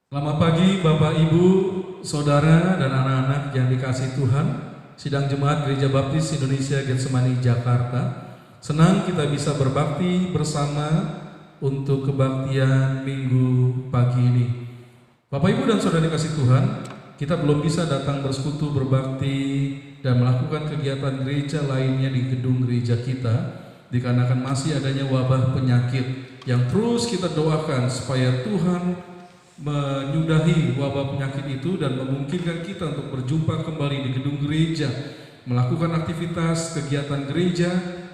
Selamat pagi Bapak Ibu, Saudara dan anak-anak yang dikasihi Tuhan. Sidang Jemaat Gereja Baptis Indonesia Getsemani Jakarta. Senang kita bisa berbakti bersama untuk kebaktian Minggu pagi ini. Bapak Ibu dan Saudara dikasihi Tuhan, kita belum bisa datang bersekutu berbakti dan melakukan kegiatan gereja lainnya di gedung gereja kita dikarenakan masih adanya wabah penyakit yang terus kita doakan supaya Tuhan menyudahi wabah penyakit itu dan memungkinkan kita untuk berjumpa kembali di gedung gereja, melakukan aktivitas kegiatan gereja,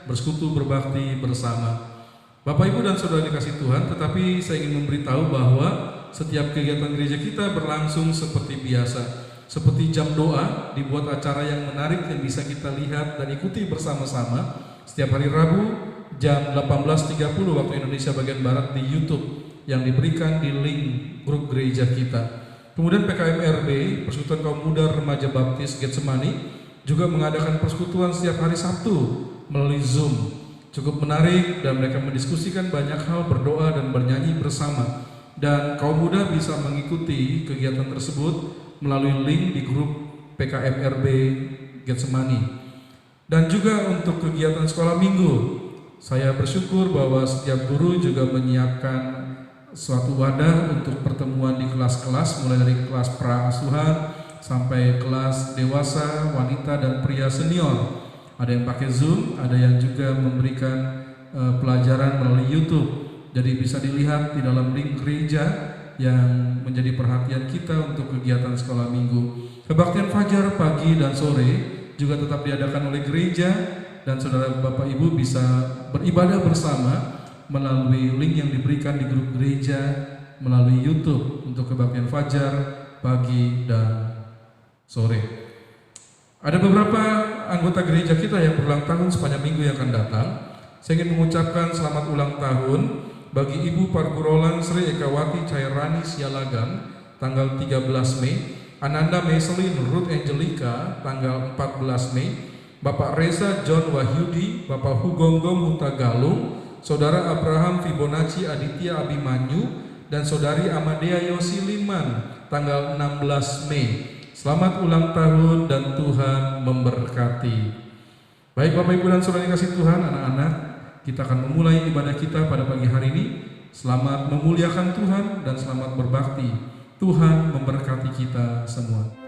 bersekutu berbakti bersama. Bapak Ibu dan Saudara dikasihi Tuhan, tetapi saya ingin memberitahu bahwa setiap kegiatan gereja kita berlangsung seperti biasa. Seperti jam doa, dibuat acara yang menarik yang bisa kita lihat dan ikuti bersama-sama setiap hari Rabu jam 18.30 waktu Indonesia bagian Barat di YouTube yang diberikan di link grup gereja kita. Kemudian PKMRB, Persekutuan Kaum Muda Remaja Baptis Getsemani, juga mengadakan persekutuan setiap hari Sabtu melalui Zoom. Cukup menarik dan mereka mendiskusikan banyak hal, berdoa dan bernyanyi bersama. Dan kaum muda bisa mengikuti kegiatan tersebut melalui link di grup PKMRB Getsemani. Dan juga untuk kegiatan sekolah minggu, saya bersyukur bahwa setiap guru juga menyiapkan suatu wadah untuk pertemuan di kelas-kelas, mulai dari kelas pra-asuhan sampai kelas dewasa, wanita dan pria senior. Ada yang pakai Zoom, ada yang juga memberikan pelajaran melalui YouTube. Jadi bisa dilihat di dalam link gereja yang menjadi perhatian kita untuk kegiatan sekolah minggu. Kebaktian fajar pagi dan sore juga tetap diadakan oleh gereja dan saudara Bapak Ibu bisa beribadah bersama melalui link yang diberikan di grup gereja melalui YouTube untuk kebaktian fajar, pagi, dan sore. Ada beberapa anggota gereja kita yang berulang tahun sepanjang minggu yang akan datang. Saya ingin mengucapkan selamat ulang tahun bagi Ibu Pargurolan Sri Ekawati Cairani Sialagan tanggal 13 Mei, Ananda Meselin Ruth Angelica tanggal 14 Mei, Bapak Reza John Wahyudi, Bapak Hugonggom Huta Galung, Saudara Abraham Fibonacci Aditya Abimanyu, dan Saudari Amadea Yosiliman tanggal 16 Mei. Selamat ulang tahun dan Tuhan memberkati. Baik Bapak Ibu dan Saudara yang kasih Tuhan, anak-anak, kita akan memulai ibadah kita pada pagi hari ini. Selamat memuliakan Tuhan dan selamat berbakti. Tuhan memberkati kita semua.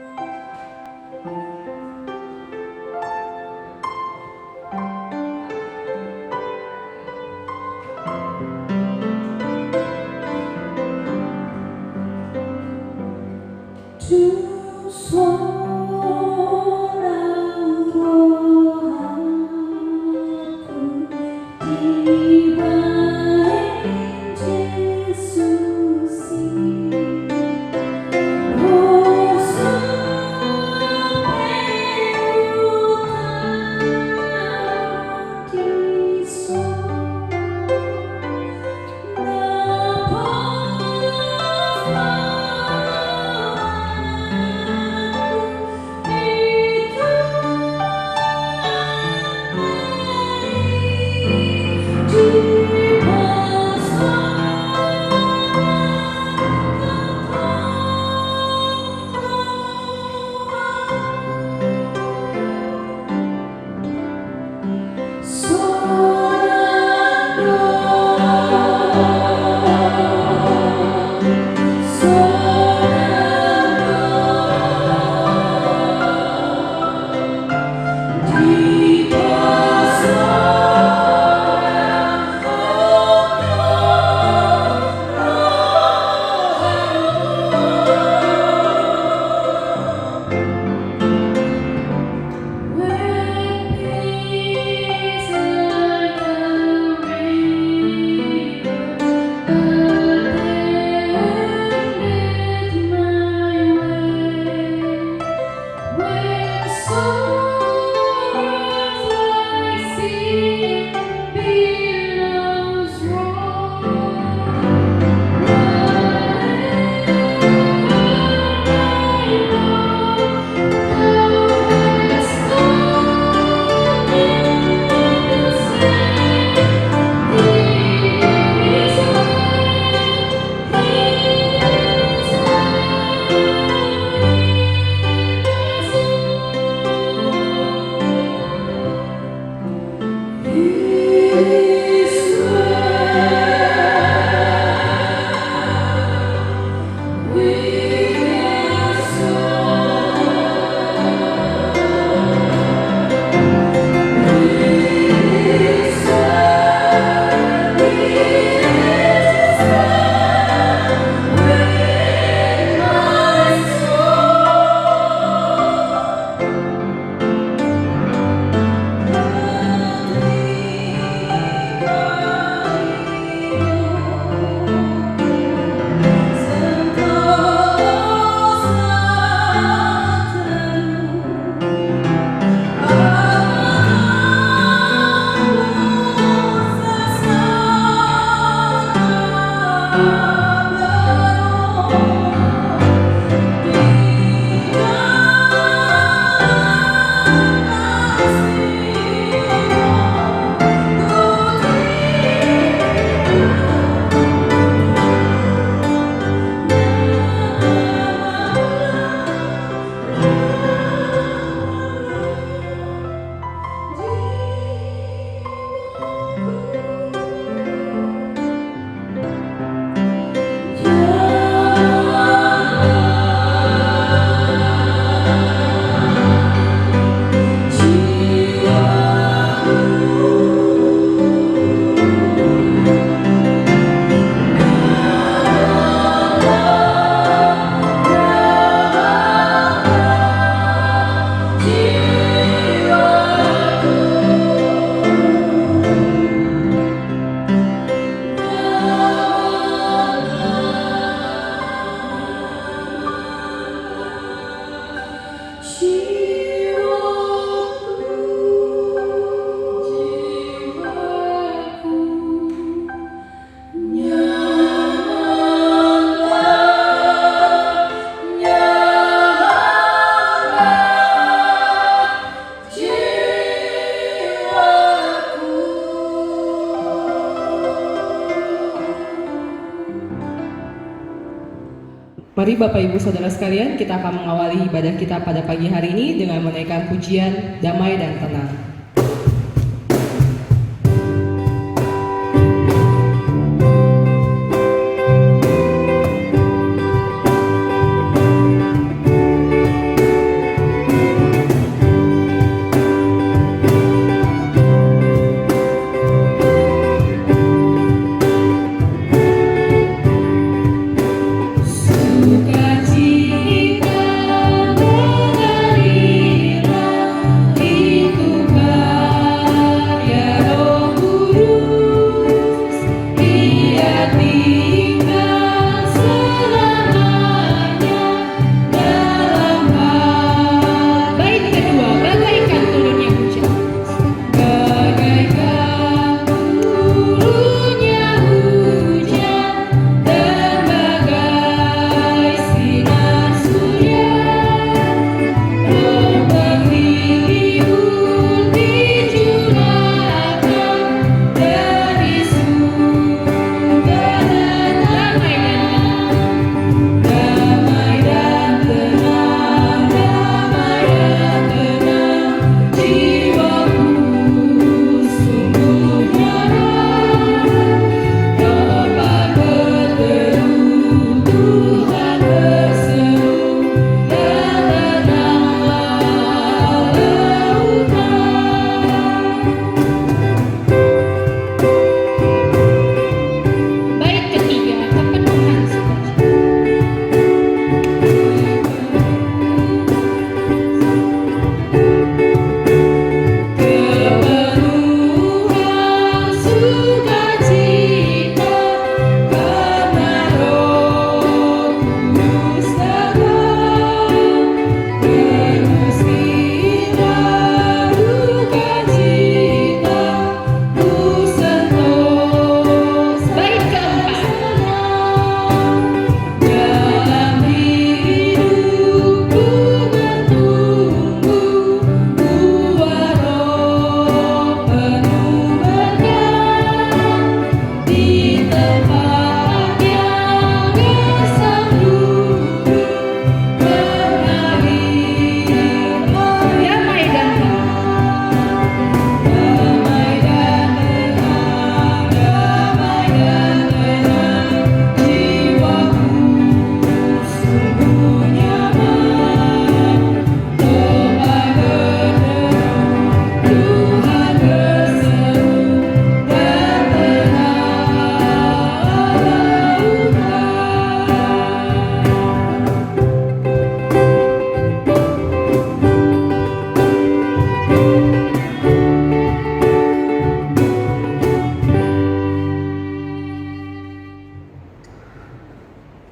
Mari Bapak Ibu Saudara sekalian, kita akan mengawali ibadah kita pada pagi hari ini dengan menaikkan pujian Damai dan Tenang.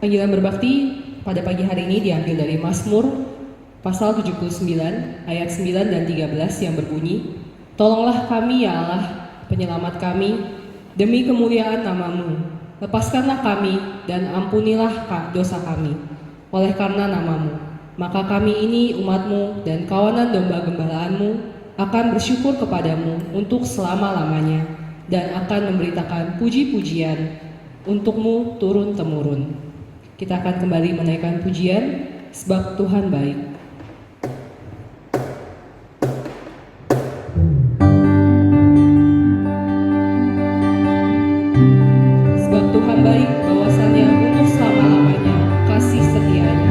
Panggilan berbakti pada pagi hari ini diambil dari Mazmur pasal 79 ayat 9 dan 13 yang berbunyi, "Tolonglah kami ya Allah, penyelamat kami, demi kemuliaan nama-Mu. Lepaskanlah kami dan ampunilah dosa kami, oleh karena nama-Mu. Maka kami ini umat-Mu dan kawanan domba gembalaanmu akan bersyukur kepadamu untuk selama-lamanya dan akan memberitakan puji-pujian untuk-Mu turun-temurun." Kita akan kembali menaikkan pujian, sebab Tuhan baik. Sebab Tuhan baik, bahwasannya untuk selama-lamanya kasih setianya.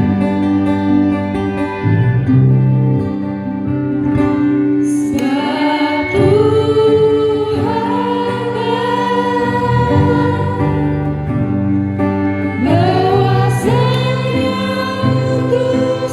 Bahwasanya untuk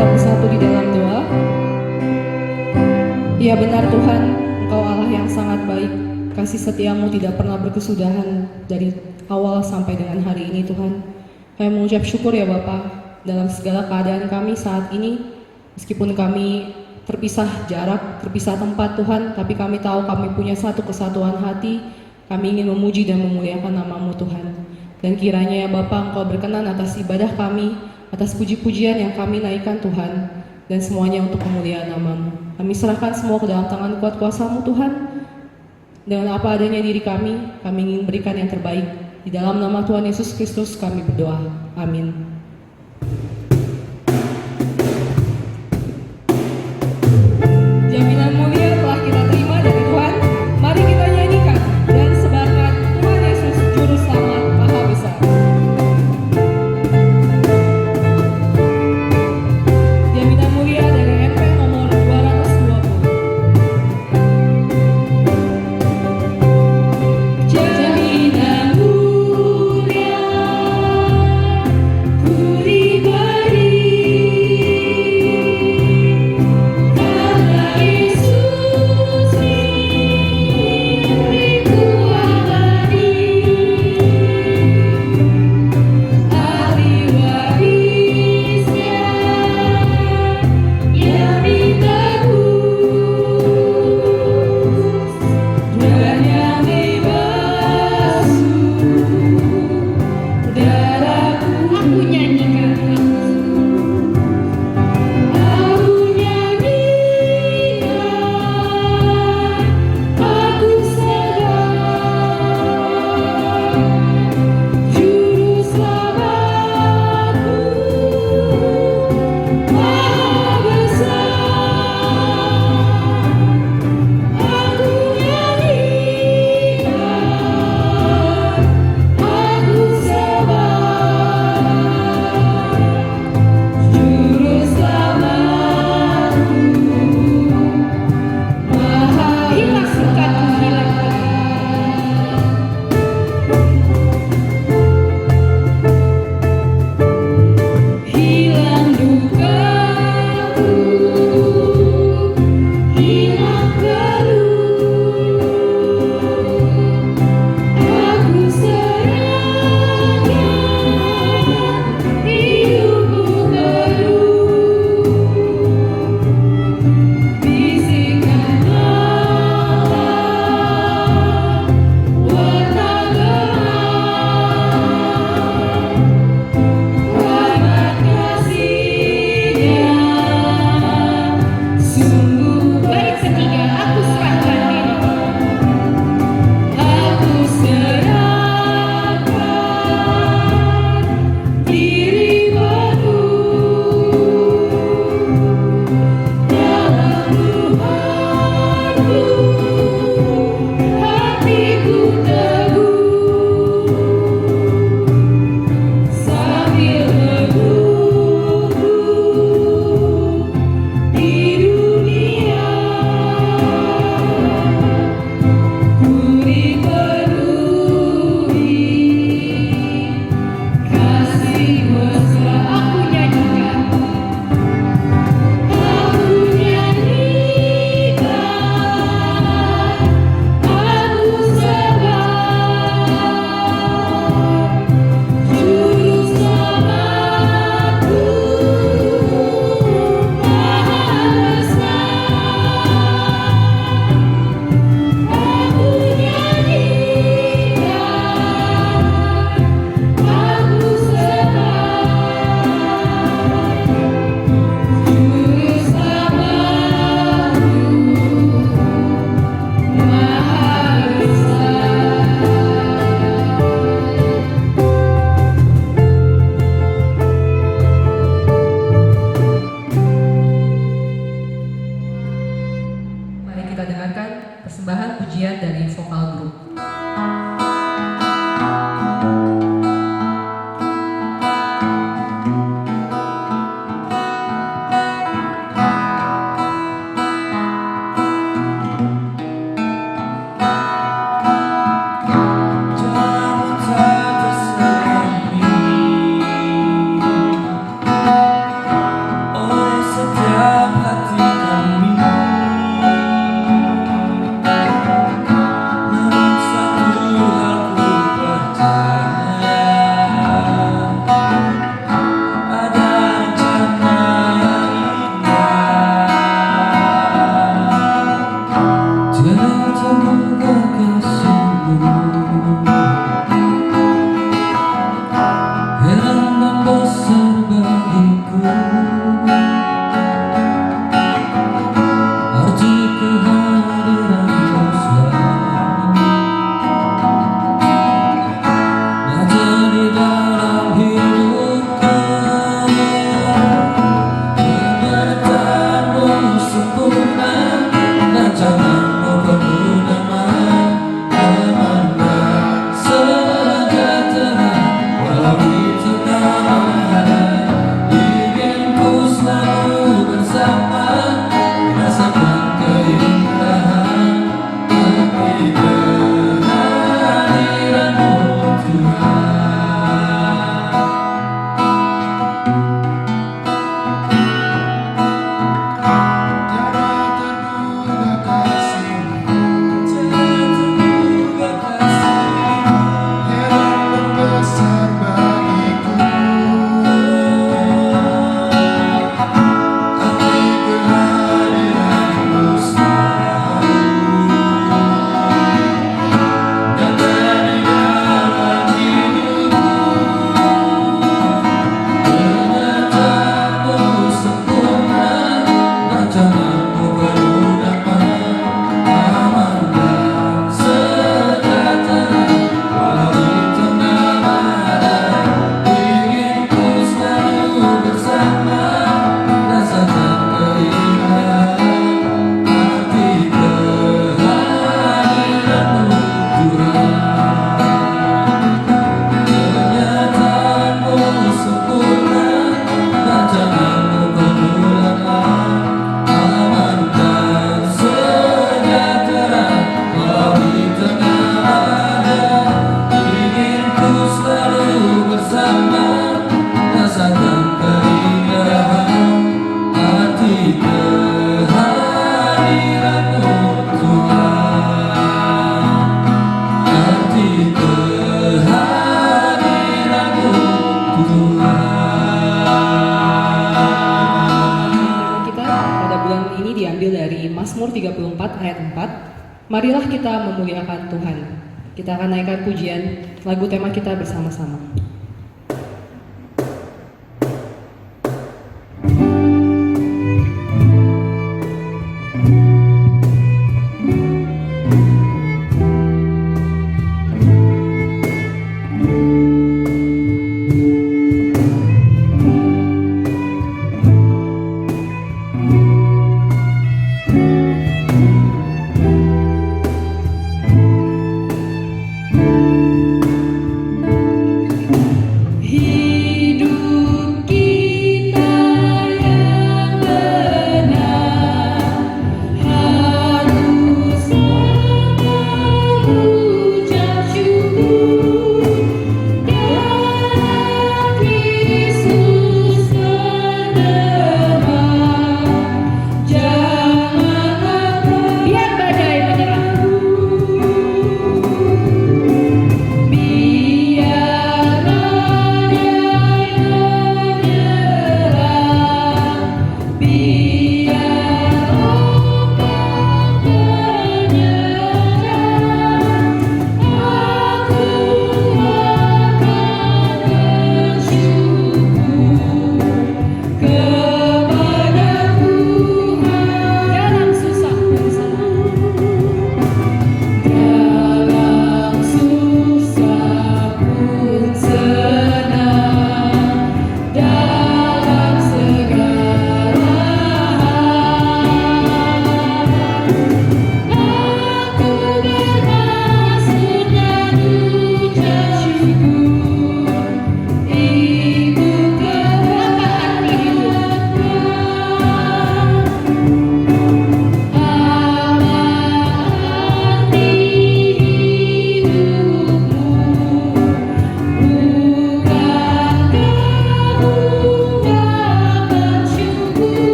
kita bersatu di dalam doa. Ya benar Tuhan, Engkau Allah yang sangat baik. Kasih setiamu tidak pernah berkesudahan dari awal sampai dengan hari ini Tuhan. Kami mengucap syukur ya Bapa dalam segala keadaan kami saat ini. Meskipun kami terpisah jarak, terpisah tempat Tuhan, tapi kami tahu kami punya satu kesatuan hati. Kami ingin memuji dan memuliakan nama-Mu Tuhan. Dan kiranya ya Bapa Engkau berkenan atas ibadah kami, atas puji-pujian yang kami naikkan Tuhan, dan semuanya untuk kemuliaan nama-Mu. Kami serahkan semua ke dalam tangan kuat kuasa-Mu Tuhan. Dengan apa adanya diri kami ingin berikan yang terbaik. Di dalam nama Tuhan Yesus Kristus kami berdoa. Amin. Jaminan mulia telah kita terima dari Tuhan. Mari kita nyanyikan dan sebarkan Tuhan Yesus Juru Selamat Maha Besar. Jaminan mulia dari MP nomor 220. Jaminan mulia Mazmur 34 ayat 4. Marilah kita memuliakan Tuhan. Kita akan naikkan pujian lagu tema kita bersama-sama.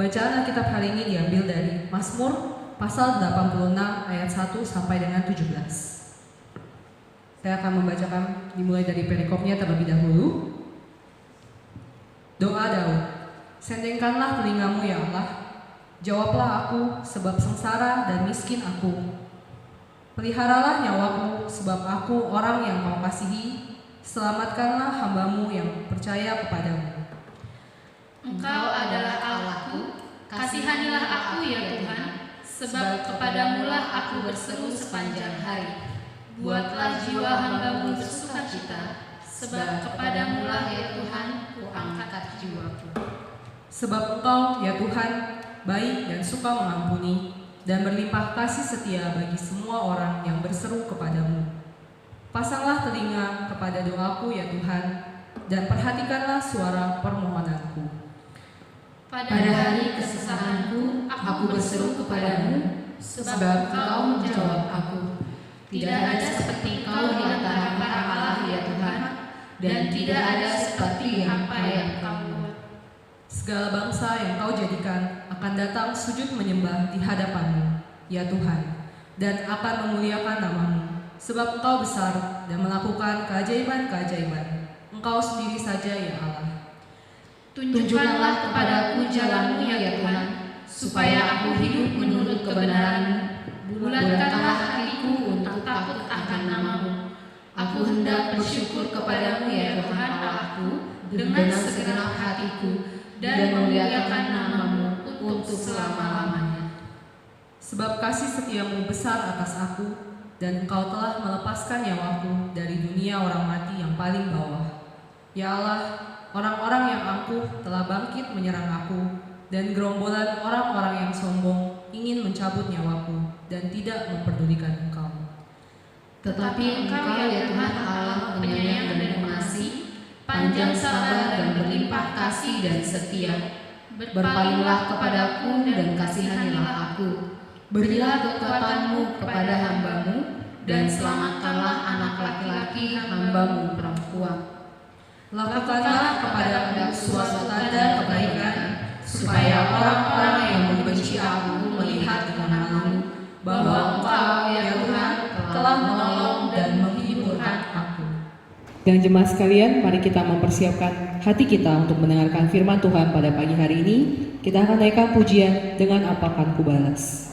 Pembacaan Alkitab hari ini diambil dari Mazmur pasal 86 ayat 1 sampai dengan 17. Saya akan membacakan dimulai dari perikopnya terlebih dahulu. Doa Daud. Sendengkanlah telingamu ya Allah, jawablah aku sebab sengsara dan miskin aku. Peliharalah nyawaku sebab aku orang yang kau kasihi, selamatkanlah hambamu yang percaya kepadamu. Engkau adalah Allahku, kasihanilah aku ya Tuhan, sebab kepadamulah aku berseru sepanjang hari. Buatlah jiwa hambamu bersukacita, sebab kepadamulah ya Tuhan, ku angkat jiwaku. Sebab Engkau ya Tuhan, baik dan suka mengampuni, dan berlimpah kasih setia bagi semua orang yang berseru kepadamu. Pasanglah telinga kepada doaku ya Tuhan, dan perhatikanlah suara permohonanku. Pada hari kesusahanku, aku berseru kepadamu, sebab Engkau menjawab aku. Tidak ada seperti Engkau di antara para Allah ya Tuhan, dan tidak ada seperti apa yang Kau buat. Segala bangsa yang Kau jadikan akan datang sujud menyembah di hadapan-Mu, ya Tuhan, dan akan memuliakan nama-Mu, sebab Engkau besar dan melakukan keajaiban-keajaiban. Engkau sendiri saja ya Allah. Tunjukkanlah kepadaku jalan-Mu ya Tuhan, supaya aku hidup menurut kebenaran-Mu. Bulatkanlah hatiku untuk takut akan nama-Mu. Aku hendak bersyukur kepadamu ya Tuhan Allahku dengan segenap hatiku, dan memuliakan nama-Mu untuk selama-lamanya. Sebab kasih setiamu besar atas aku, dan Engkau telah melepaskan nyawaku dari dunia orang mati yang paling bawah. Ya Allah, orang-orang yang angkuh telah bangkit menyerang aku, dan gerombolan orang-orang yang sombong ingin mencabut nyawaku dan tidak memperdulikan Engkau. Tetapi Engkau ya Tuhan Allah penyayang dan pengasih, panjang sabar dan berlimpah kasih dan setia. Berpalinglah kepadaku dan kasihanilah aku. Berilah kekuatan-Mu kepada hamba-Mu, dan selamatkanlah anak laki-laki hamba-Mu perempuan. Lakukanlah kepadaku suatu tanda kebaikan, supaya orang-orang yang membenci aku melihat dengan malu bahwa Engkau ya Tuhan telah menolong dan menghiburkan aku. Dan jemaat sekalian, mari kita mempersiapkan hati kita untuk mendengarkan firman Tuhan pada pagi hari ini. Kita akan naikkan pujian dengan Apa Kan Ku Balas.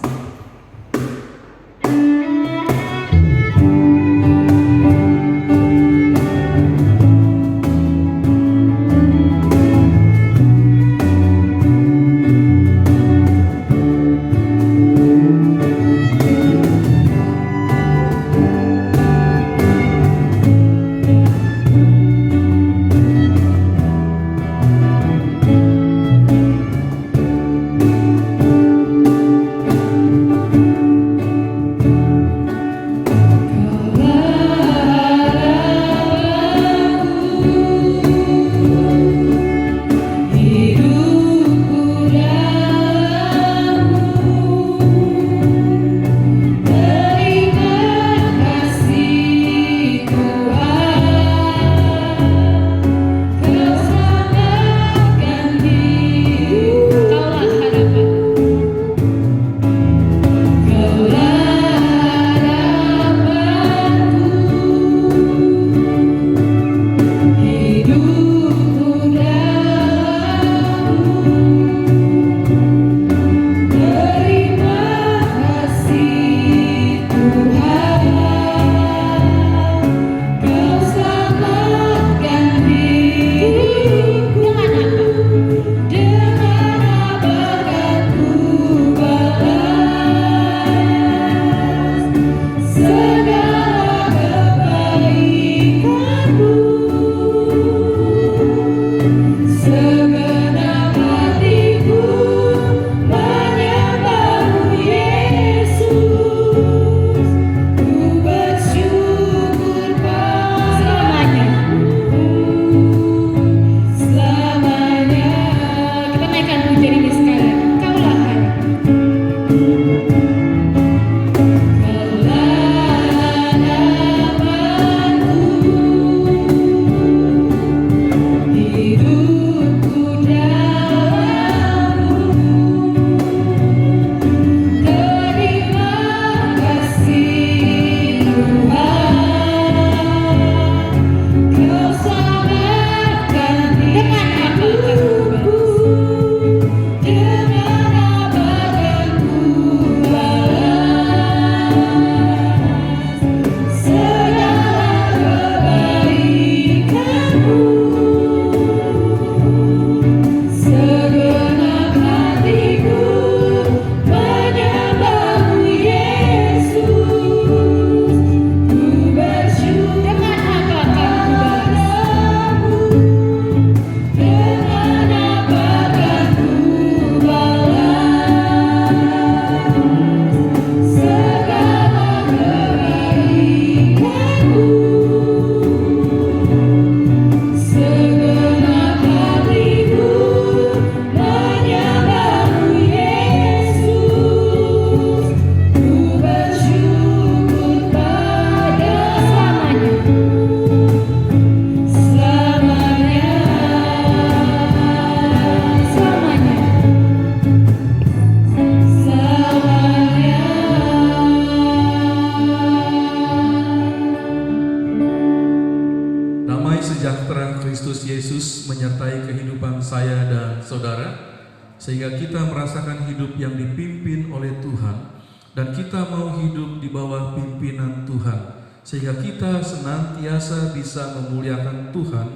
sehingga kita merasakan hidup yang dipimpin oleh Tuhan, dan kita mau hidup di bawah pimpinan Tuhan, sehingga kita senantiasa bisa memuliakan Tuhan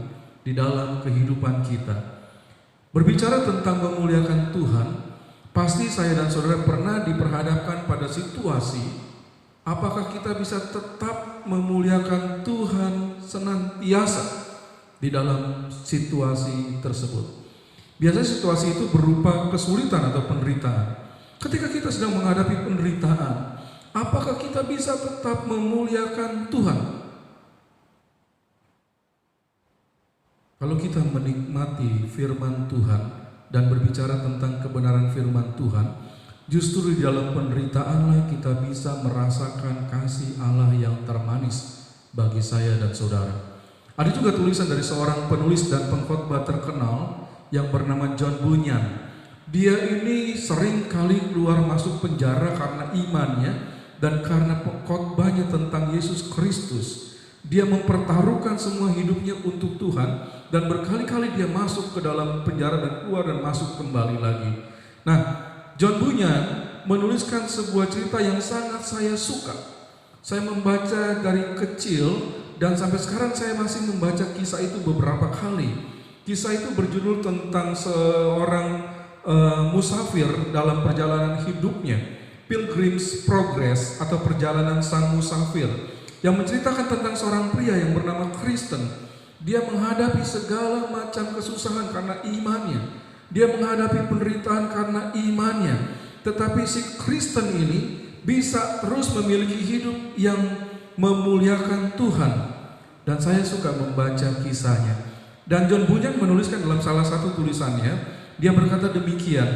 di dalam kehidupan kita. Berbicara tentang memuliakan Tuhan, pasti saya dan saudara pernah diperhadapkan pada situasi apakah kita bisa tetap memuliakan Tuhan senantiasa di dalam situasi tersebut. Biasanya situasi itu berupa kesulitan atau penderitaan. Ketika kita sedang menghadapi penderitaan, apakah kita bisa tetap memuliakan Tuhan? Kalau kita menikmati firman Tuhan dan berbicara tentang kebenaran firman Tuhan, justru di dalam penderitaanlah kita bisa merasakan kasih Allah yang termanis bagi saya dan saudara. Ada juga tulisan dari seorang penulis dan pengkhotbah terkenal yang bernama John Bunyan. Dia ini sering kali keluar masuk penjara karena imannya dan karena khotbahnya tentang Yesus Kristus. Dia mempertaruhkan semua hidupnya untuk Tuhan dan berkali-kali dia masuk ke dalam penjara dan keluar dan masuk kembali lagi. Nah, John Bunyan menuliskan sebuah cerita yang sangat saya suka. Saya membaca dari kecil dan sampai sekarang saya masih membaca kisah itu beberapa kali. Kisah itu berjudul tentang seorang musafir dalam perjalanan hidupnya, Pilgrim's Progress atau perjalanan sang musafir, yang menceritakan tentang seorang pria yang bernama Kristen. Dia menghadapi segala macam kesusahan karena imannya. Dia menghadapi penderitaan karena imannya. Tetapi si Kristen ini bisa terus memiliki hidup yang memuliakan Tuhan. Dan saya suka membaca kisahnya. Dan John Bunyan menuliskan dalam salah satu tulisannya, dia berkata demikian: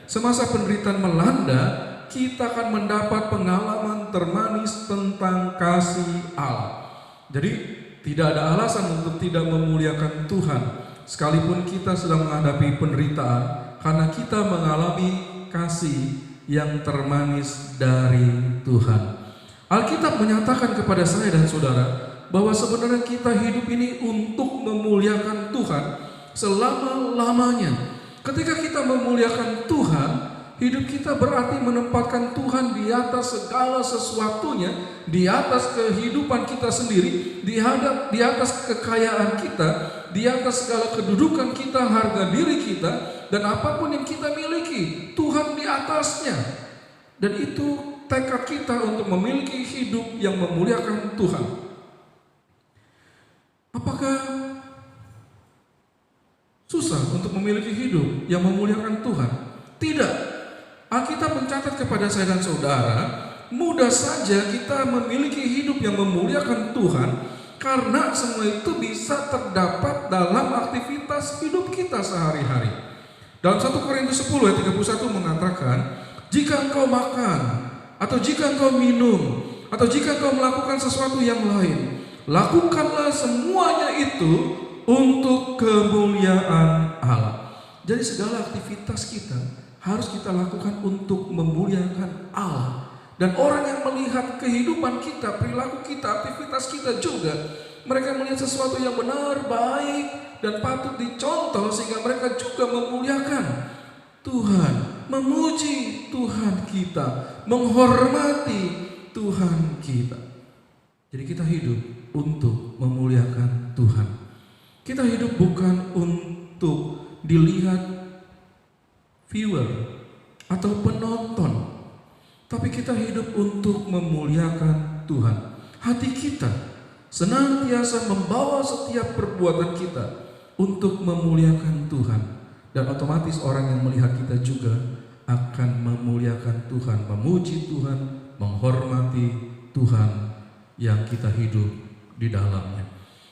semasa penderitaan melanda, kita akan mendapat pengalaman termanis tentang kasih Allah. Jadi tidak ada alasan untuk tidak memuliakan Tuhan sekalipun kita sedang menghadapi penderitaan, karena kita mengalami kasih yang termanis dari Tuhan. Alkitab menyatakan kepada saya dan saudara bahwa sebenarnya kita hidup ini untuk memuliakan Tuhan selama-lamanya. Ketika kita memuliakan Tuhan, hidup kita berarti menempatkan Tuhan di atas segala sesuatunya, di atas kehidupan kita sendiri, di atas kekayaan kita, di atas segala kedudukan kita, harga diri kita, dan apapun yang kita miliki, Tuhan di atasnya. Dan itu tekad kita untuk memiliki hidup yang memuliakan Tuhan. Apakah susah untuk memiliki hidup yang memuliakan Tuhan? Tidak. Alkitab mencatat kepada saya dan saudara, mudah saja kita memiliki hidup yang memuliakan Tuhan karena semua itu bisa terdapat dalam aktivitas hidup kita sehari-hari. Dalam 1 Korintus 10 ayat 31 mengatakan, jika engkau makan, atau jika engkau minum, atau jika engkau melakukan sesuatu yang lain, lakukanlah semuanya itu untuk kemuliaan Allah. Jadi segala aktivitas kita harus kita lakukan untuk memuliakan Allah. Dan orang yang melihat kehidupan kita, perilaku kita, aktivitas kita juga, mereka melihat sesuatu yang benar, baik, dan patut dicontoh, sehingga mereka juga memuliakan Tuhan, memuji Tuhan kita, menghormati Tuhan kita. Jadi kita hidup untuk memuliakan Tuhan. Kita hidup bukan untuk dilihat viewer atau penonton, tapi kita hidup untuk memuliakan Tuhan. Hati kita senantiasa membawa setiap perbuatan kita untuk memuliakan Tuhan, dan otomatis orang yang melihat kita juga akan memuliakan Tuhan, memuji Tuhan, menghormati Tuhan yang kita hidup di dalamnya.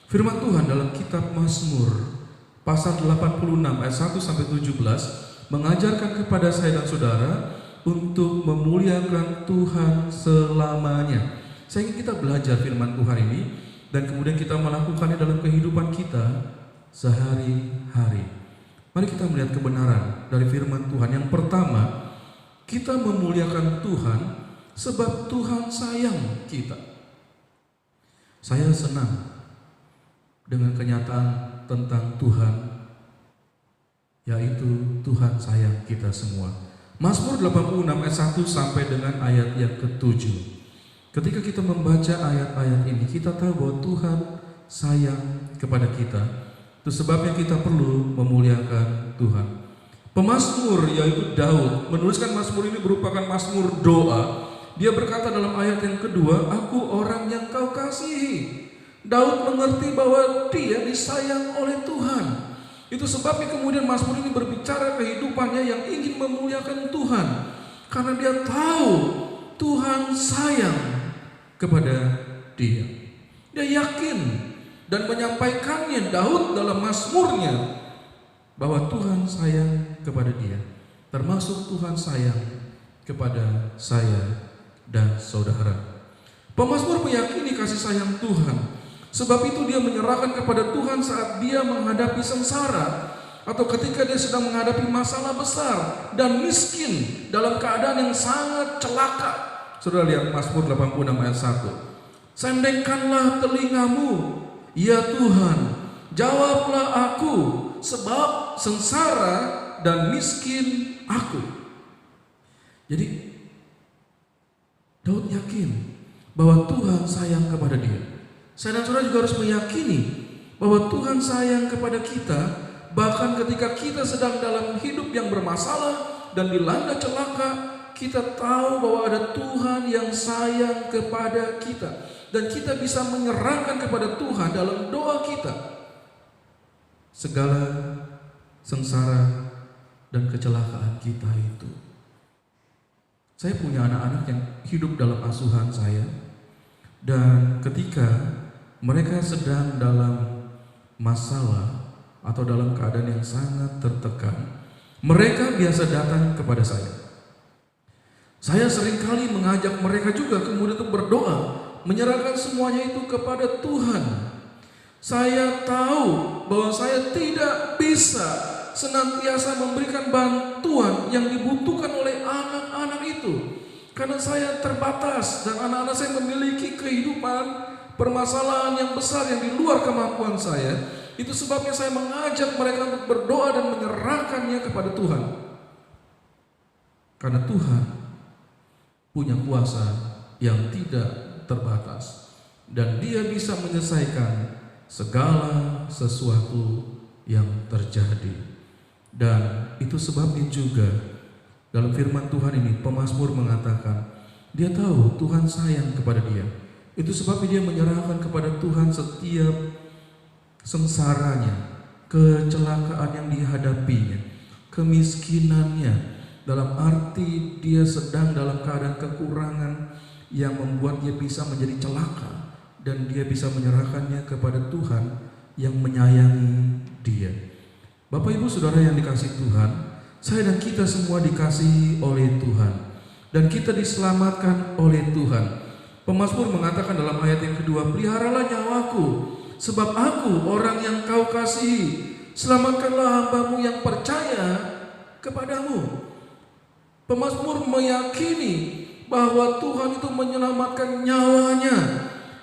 Firman Tuhan dalam kitab Mazmur pasal 86 ayat 1 sampai 17 mengajarkan kepada saya dan saudara untuk memuliakan Tuhan selamanya. Saya ingin kita belajar firman Tuhan ini dan kemudian kita melakukannya dalam kehidupan kita sehari-hari. Mari kita melihat kebenaran dari firman Tuhan. Yang pertama, kita memuliakan Tuhan sebab Tuhan sayang kita. Saya senang dengan kenyataan tentang Tuhan yaitu Tuhan sayang kita semua. Mazmur 86 ayat 1 sampai dengan ayat yang ke-7. Ketika kita membaca ayat-ayat ini, kita tahu bahwa Tuhan sayang kepada kita. Itu sebabnya kita perlu memuliakan Tuhan. Pemazmur yaitu Daud menuliskan mazmur ini merupakan mazmur doa. Dia berkata dalam ayat yang kedua, "Aku orang yang kau kasihi." Daud mengerti bahwa dia disayang oleh Tuhan. Itu sebabnya kemudian mazmur ini berbicara kehidupannya yang ingin memuliakan Tuhan. Karena dia tahu Tuhan sayang kepada dia. Dia yakin dan menyampaikannya Daud dalam mazmurnya bahwa Tuhan sayang kepada dia. Termasuk Tuhan sayang kepada saya dan saudara. Pemazmur meyakini kasih sayang Tuhan. Sebab itu dia menyerahkan kepada Tuhan saat dia menghadapi sengsara atau ketika dia sedang menghadapi masalah besar dan miskin dalam keadaan yang sangat celaka. Saudara lihat Mazmur 86 ayat 1. "Sendengkanlah telingamu, ya Tuhan, jawablah aku, sebab sengsara dan miskin aku." Jadi Daud yakin bahwa Tuhan sayang kepada dia. Saya dan saudara juga harus meyakini bahwa Tuhan sayang kepada kita, bahkan ketika kita sedang dalam hidup yang bermasalah dan dilanda celaka, kita tahu bahwa ada Tuhan yang sayang kepada kita, dan kita bisa menyerahkan kepada Tuhan dalam doa kita segala sengsara dan kecelakaan kita itu. Saya punya anak-anak yang hidup dalam asuhan saya, dan ketika mereka sedang dalam masalah atau dalam keadaan yang sangat tertekan, mereka biasa datang kepada saya. Saya seringkali mengajak mereka juga kemudian untuk berdoa, menyerahkan semuanya itu kepada Tuhan. Saya tahu bahwa saya tidak bisa senantiasa memberikan bantuan yang dibutuhkan oleh anak-anak itu, karena saya terbatas dan anak-anak saya memiliki kehidupan permasalahan yang besar yang di luar kemampuan saya. Itu sebabnya saya mengajak mereka untuk berdoa dan menyerahkannya kepada Tuhan. Karena Tuhan punya kuasa yang tidak terbatas, dan Dia bisa menyelesaikan segala sesuatu yang terjadi. Dan itu sebabnya juga dalam firman Tuhan ini pemazmur mengatakan dia tahu Tuhan sayang kepada dia. Itu sebabnya dia menyerahkan kepada Tuhan setiap sengsaranya, kecelakaan yang dihadapinya, kemiskinannya, dalam arti dia sedang dalam keadaan kekurangan yang membuat dia bisa menjadi celaka, dan dia bisa menyerahkannya kepada Tuhan yang menyayangi dia. Bapak Ibu Saudara yang dikasihi Tuhan, saya dan kita semua dikasihi oleh Tuhan, dan kita diselamatkan oleh Tuhan. Pemazmur mengatakan dalam ayat yang kedua, "Peliharalah nyawaku, sebab aku orang yang kau kasihi. Selamatkanlah hambamu yang percaya kepadamu." Pemazmur meyakini bahwa Tuhan itu menyelamatkan nyawanya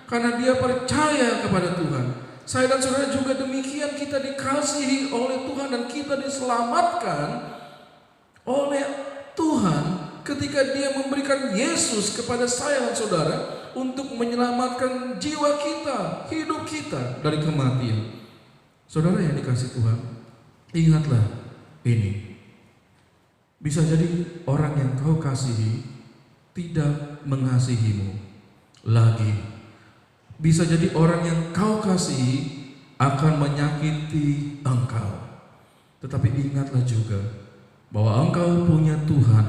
karena dia percaya kepada Tuhan. Saya dan saudara juga demikian, kita dikasihi oleh Tuhan dan kita diselamatkan oleh Tuhan ketika Dia memberikan Yesus kepada saya dan saudara untuk menyelamatkan jiwa kita, hidup kita dari kematian. Saudara yang dikasihi Tuhan, ingatlah ini. Bisa jadi orang yang kau kasihi tidak mengasihimu lagi. Bisa jadi orang yang kau kasihi akan menyakiti engkau. Tetapi ingatlah juga bahwa engkau punya Tuhan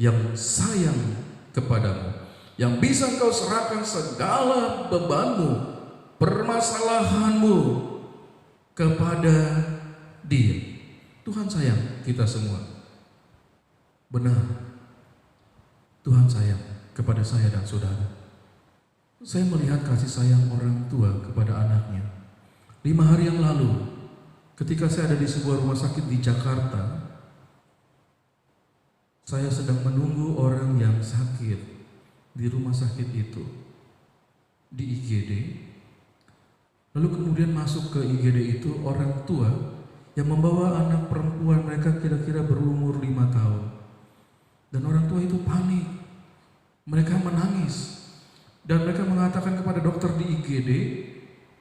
yang sayang kepadamu, yang bisa engkau serahkan segala bebanmu, permasalahanmu kepada Dia. Tuhan sayang kita semua. Benar, Tuhan sayang kepada saya dan saudara. Saya melihat kasih sayang orang tua kepada anaknya. 5 hari yang lalu, ketika saya ada di sebuah rumah sakit di Jakarta, saya sedang menunggu orang yang sakit di rumah sakit itu, di IGD. Lalu kemudian masuk ke IGD itu orang tua yang membawa anak perempuan mereka kira-kira berumur 5 tahun. Dan orang tua itu panik. Mereka menangis. Dan mereka mengatakan kepada dokter di IGD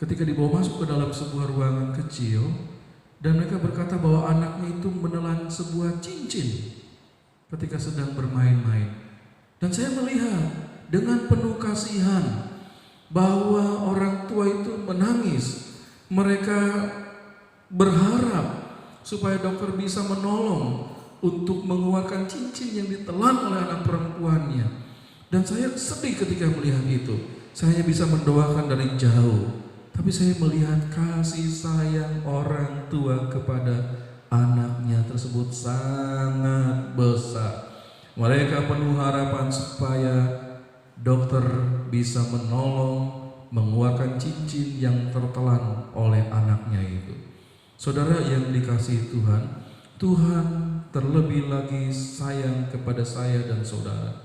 ketika dibawa masuk ke dalam sebuah ruangan kecil, dan mereka berkata bahwa anaknya itu menelan sebuah cincin ketika sedang bermain-main. Dan saya melihat dengan penuh kasihan bahwa orang tua itu menangis. Mereka berharap supaya dokter bisa menolong untuk mengeluarkan cincin yang ditelan oleh anak perempuannya. Dan saya sedih ketika melihat itu. Saya hanya bisa mendoakan dari jauh, tapi saya melihat kasih sayang orang tua kepada anaknya tersebut sangat besar. Mereka penuh harapan supaya dokter bisa menolong mengeluarkan cincin yang tertelan oleh anaknya itu. Saudara yang dikasihi Tuhan, Tuhan terlebih lagi sayang kepada saya dan saudara.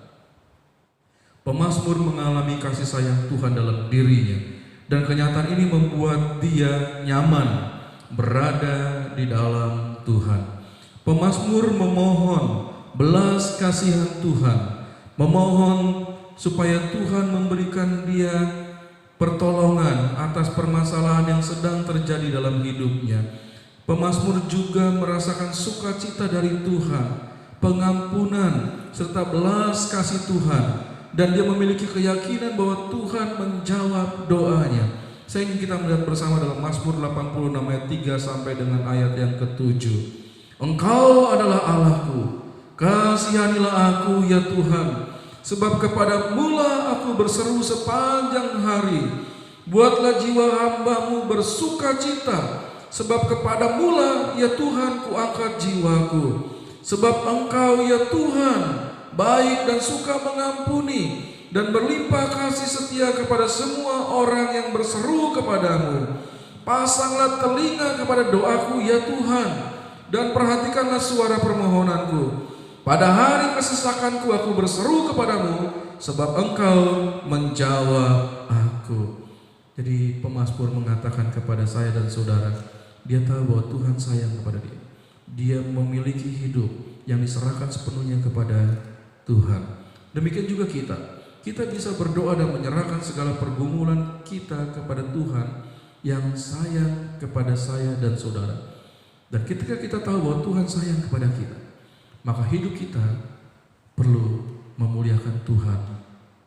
Pemazmur mengalami kasih sayang Tuhan dalam dirinya, dan kenyataan ini membuat dia nyaman berada di dalam Tuhan. Pemazmur memohon belas kasihan Tuhan, memohon supaya Tuhan memberikan dia pertolongan atas permasalahan yang sedang terjadi dalam hidupnya. Pemazmur juga merasakan sukacita dari Tuhan, pengampunan serta belas kasih Tuhan, dan dia memiliki keyakinan bahwa Tuhan menjawab doanya. Saya ingin kita melihat bersama dalam Mazmur 86 ayat 3 sampai dengan ayat yang ke-7. Engkau adalah Allahku, kasihanilah aku ya Tuhan, sebab kepadamu-lah aku berseru sepanjang hari. Buatlah jiwa hamba-Mu bersukacita, sebab kepadamu-lah ya Tuhan kuangkat jiwaku. Sebab Engkau ya Tuhan baik dan suka mengampuni, dan berlimpah kasih setia kepada semua orang yang berseru kepadamu. Pasanglah telinga kepada doaku ya Tuhan, dan perhatikanlah suara permohonanku. Pada hari kesesakanku aku berseru kepadamu, sebab Engkau menjawab aku. Jadi pemazmur mengatakan kepada saya dan saudara, dia tahu bahwa Tuhan sayang kepada dia. Dia memiliki hidup yang diserahkan sepenuhnya kepada Tuhan. Demikian juga kita bisa berdoa dan menyerahkan segala pergumulan kita kepada Tuhan yang sayang kepada saya dan saudara. Dan ketika kita tahu bahwa Tuhan sayang kepada kita, maka hidup kita perlu memuliakan Tuhan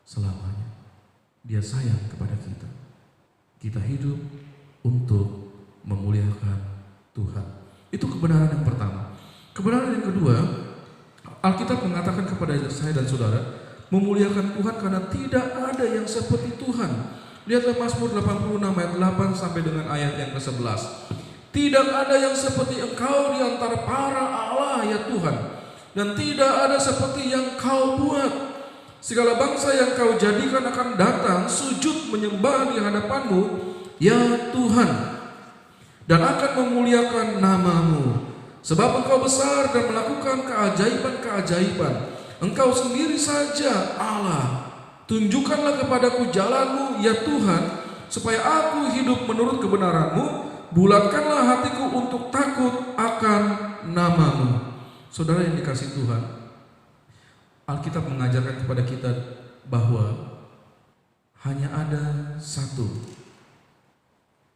selamanya. Dia sayang kepada kita. Kita hidup untuk memuliakan Tuhan. Itu kebenaran yang pertama. Kebenaran yang kedua, Alkitab mengatakan kepada saya dan saudara, memuliakan Tuhan karena tidak ada yang seperti Tuhan. Lihatlah Mazmur 86 ayat 8 sampai dengan ayat yang ke-11. Tidak ada yang seperti Engkau di antara para Allah ya Tuhan, dan tidak ada seperti yang Kau buat. Segala bangsa yang Kau jadikan akan datang sujud menyembah di hadapan-Mu ya Tuhan, dan akan memuliakan nama-Mu. Sebab Engkau besar dan melakukan keajaiban-keajaiban. Engkau sendiri saja Allah. Tunjukkanlah kepadaku jalan-Mu ya Tuhan, supaya aku hidup menurut kebenaran-Mu. Bulatkanlah hatiku untuk takut akan nama-Mu. Saudara yang dikasihi Tuhan, Alkitab mengajarkan kepada kita bahwa hanya ada satu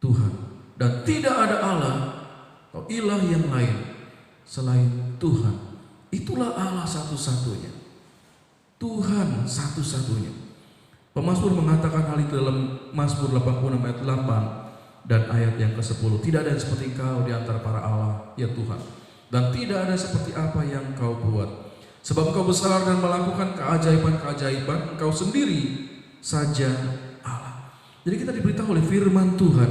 Tuhan, dan tidak ada Allah atau ilah yang lain selain Tuhan. Itulah Allah satu-satunya, Tuhan satu-satunya. Pemazmur mengatakan hal itu dalam Mazmur 86 ayat 8 dan ayat yang ke-10. Tidak ada yang seperti Engkau di antara para Allah ya Tuhan, dan tidak ada seperti apa yang Kau buat. Sebab Engkau besar dan melakukan keajaiban-keajaiban. Engkau sendiri saja Allah. Jadi kita diberitahu oleh firman Tuhan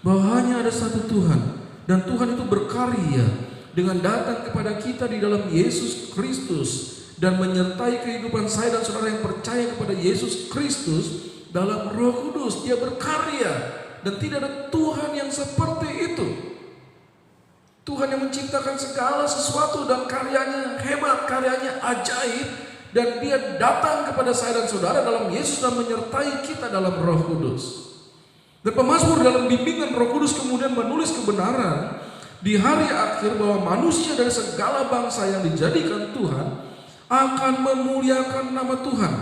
bahwa hanya ada satu Tuhan, dan Tuhan itu berkarya dengan datang kepada kita di dalam Yesus Kristus, dan menyertai kehidupan saya dan saudara yang percaya kepada Yesus Kristus dalam Roh Kudus. Dia berkarya, dan tidak ada Tuhan yang seperti itu. Tuhan yang menciptakan segala sesuatu, dan karyanya hebat, karyanya ajaib, dan dia datang kepada saya dan saudara dalam Yesus dan menyertai kita dalam Roh Kudus. Dan pemazmur dalam bimbingan Roh Kudus kemudian menulis kebenaran di hari akhir bahwa manusia dari segala bangsa yang dijadikan Tuhan akan memuliakan nama Tuhan.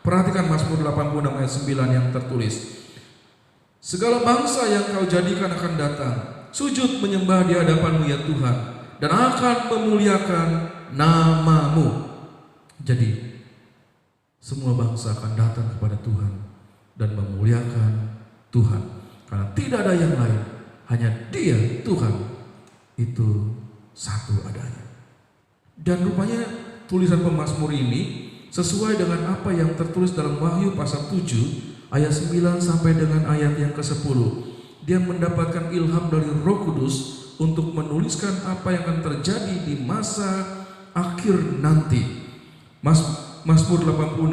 Perhatikan Mazmur 86 ayat 9 yang tertulis. Segala bangsa yang kau jadikan akan datang, sujud menyembah di hadapan-Mu ya Tuhan, dan akan memuliakan nama-Mu. Jadi semua bangsa akan datang kepada Tuhan dan memuliakan Tuhan, karena tidak ada yang lain, hanya Dia Tuhan, itu satu adanya. Dan rupanya tulisan pemazmur ini sesuai dengan apa yang tertulis dalam Wahyu pasal 7 ayat 9 sampai dengan ayat yang ke-10. Dia mendapatkan ilham dari Roh Kudus untuk menuliskan apa yang akan terjadi di masa akhir nanti. Mazmur 86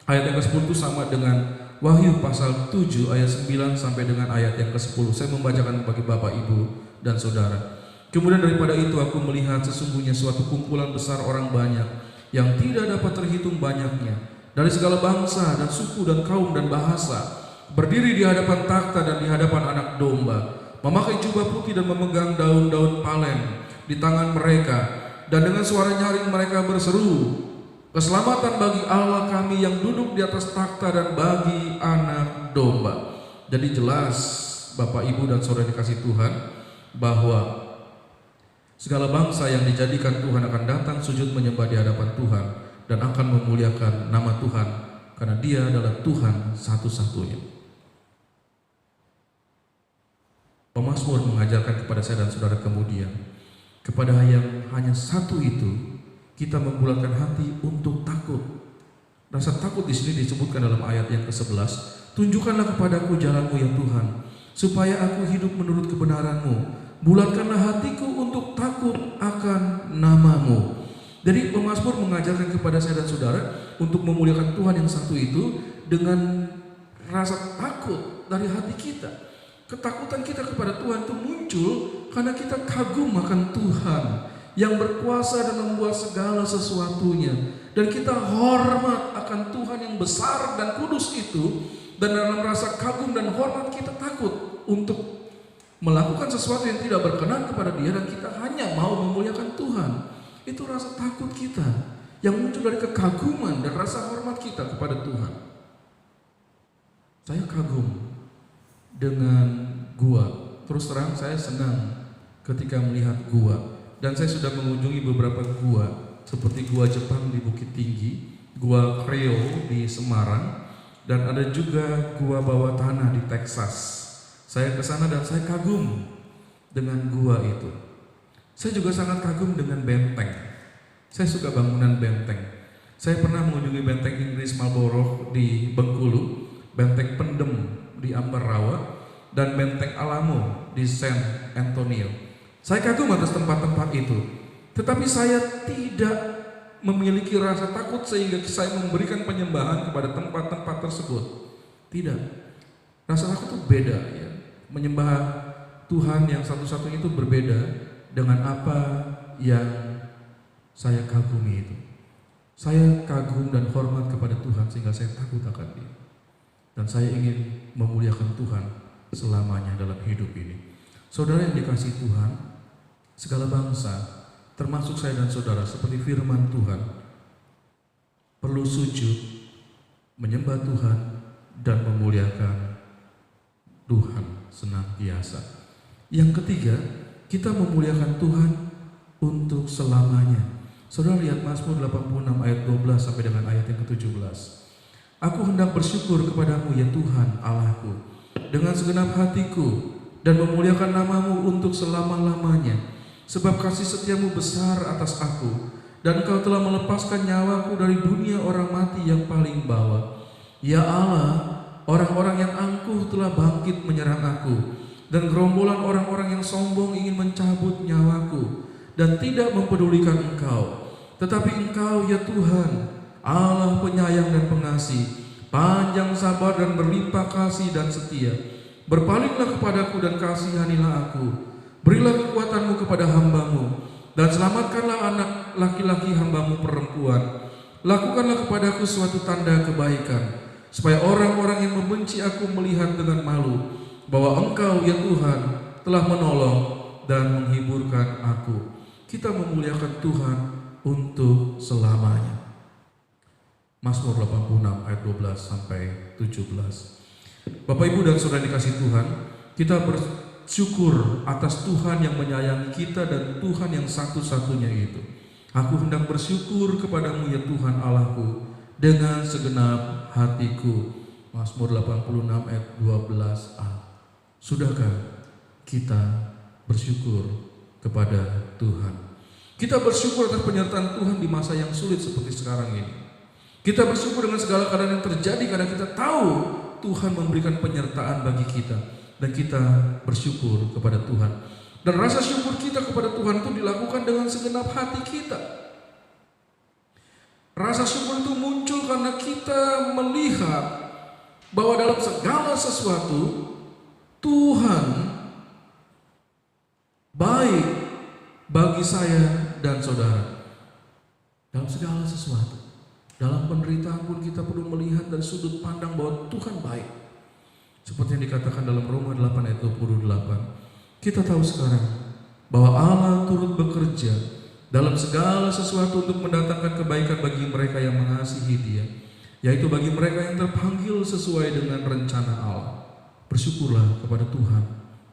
ayat yang ke-10 itu sama dengan Wahyu pasal 7 ayat 9 sampai dengan ayat yang ke-10. Saya membacakan bagi Bapak, Ibu, dan Saudara. Kemudian daripada itu aku melihat sesungguhnya suatu kumpulan besar orang banyak yang tidak dapat terhitung banyaknya, dari segala bangsa dan suku dan kaum dan bahasa, berdiri di hadapan takhta dan di hadapan Anak Domba, memakai jubah putih dan memegang daun-daun palen di tangan mereka, dan dengan suara nyaring mereka berseru, keselamatan bagi Allah kami yang duduk di atas takhta dan bagi Anak Domba. Jadi jelas Bapak, Ibu, dan Saudara dikasih Tuhan, bahwa segala bangsa yang dijadikan Tuhan akan datang sujud menyembah di hadapan Tuhan dan akan memuliakan nama Tuhan, karena Dia adalah Tuhan satu-satunya. Pemazmur mengajarkan kepada saya dan saudara kemudian, kepada yang hanya satu itu kita membulatkan hati untuk takut. Rasa takut di sini disebutkan dalam ayat yang ke-11. Tunjukkanlah kepadaku jalan-Mu ya Tuhan, supaya aku hidup menurut kebenaran-Mu. Bulatkanlah hatiku untuk takut akan nama-Mu. Jadi pemazmur mengajarkan kepada saya dan saudara untuk memuliakan Tuhan yang satu itu dengan rasa takut dari hati kita. Ketakutan kita kepada Tuhan itu muncul karena kita kagum akan Tuhan yang berkuasa dan membuat segala sesuatunya, dan kita hormat akan Tuhan yang besar dan kudus itu. Dan dalam rasa kagum dan hormat kita takut untuk melakukan sesuatu yang tidak berkenan kepada Dia, dan kita hanya mau memuliakan Tuhan. Itu rasa takut kita yang muncul dari kekaguman dan rasa hormat kita kepada Tuhan. Saya kagum dengan gua. Terus terang saya senang ketika melihat gua, dan saya sudah mengunjungi beberapa gua, seperti gua Jepang di Bukit Tinggi, gua Kreo di Semarang, dan ada juga gua bawah tanah di Texas. Saya ke sana dan saya kagum dengan gua itu. Saya juga sangat kagum dengan benteng. Saya suka bangunan benteng. Saya pernah mengunjungi benteng Inggris Marlborough di Bengkulu, benteng Pendem di Ambarawa, dan benteng Alamo di San Antonio. Saya kagum atas tempat-tempat itu. Tetapi saya tidak memiliki rasa takut sehingga saya memberikan penyembahan kepada tempat-tempat tersebut. Tidak. Rasa takut itu beda ya. Menyembah Tuhan yang satu-satunya itu berbeda dengan apa yang saya kagumi itu. Saya kagum dan hormat kepada Tuhan sehingga saya takut akan Dia. Dan saya ingin memuliakan Tuhan selamanya dalam hidup ini. Saudara yang dikasihi Tuhan, segala bangsa, termasuk saya dan saudara, seperti firman Tuhan, perlu sujud, menyembah Tuhan, dan memuliakan Tuhan senantiasa. Yang ketiga, kita memuliakan Tuhan untuk selamanya. Saudara lihat Mazmur 86 ayat 12 sampai dengan ayat yang ke-17. Aku hendak bersyukur kepadamu ya Tuhan Allahku dengan segenap hatiku, dan memuliakan nama-Mu untuk selama-lamanya. Sebab kasih setiamu besar atas aku, dan Engkau telah melepaskan nyawaku dari dunia orang mati yang paling bawah. Ya Allah, orang-orang yang angkuh telah bangkit menyerang aku, dan gerombolan orang-orang yang sombong ingin mencabut nyawaku, dan tidak mempedulikan Engkau. Tetapi Engkau ya Tuhan, Allah penyayang dan pengasih, panjang sabar dan berlimpah kasih dan setia. Berpalinglah kepadaku dan kasihanilah aku. Berilah kekuatan-Mu kepada hamba-Mu, dan selamatkanlah anak laki-laki hamba-Mu perempuan. Lakukanlah kepadaku suatu tanda kebaikan, supaya orang-orang yang membenci aku melihat dengan malu bahwa Engkau ya Tuhan telah menolong dan menghiburkan aku. Kita memuliakan Tuhan untuk selamanya. Mazmur 86 ayat 12 sampai 17. Bapak Ibu dan Saudara dikasih Tuhan, kita bersyukur atas Tuhan yang menyayangi kita dan Tuhan yang satu-satunya itu. Aku hendak bersyukur kepadamu ya Tuhan Allahku dengan segenap hatiku. Mazmur 86 ayat 12a. Sudahkah kita bersyukur kepada Tuhan? Kita bersyukur atas penyertaan Tuhan di masa yang sulit seperti sekarang ini. Kita bersyukur dengan segala keadaan yang terjadi karena kita tahu Tuhan memberikan penyertaan bagi kita, dan kita bersyukur kepada Tuhan. Dan rasa syukur kita kepada Tuhan itu dilakukan dengan segenap hati kita. Rasa syukur itu muncul karena kita melihat bahwa dalam segala sesuatu Tuhan baik bagi saya dan saudara. Dalam segala sesuatu, dalam penderitaan pun kita perlu melihat dari sudut pandang bahwa Tuhan baik. Seperti yang dikatakan dalam Roma 8 ayat 28. Kita tahu sekarang bahwa Allah turut bekerja dalam segala sesuatu untuk mendatangkan kebaikan bagi mereka yang mengasihi Dia, yaitu bagi mereka yang terpanggil sesuai dengan rencana Allah. Bersyukurlah kepada Tuhan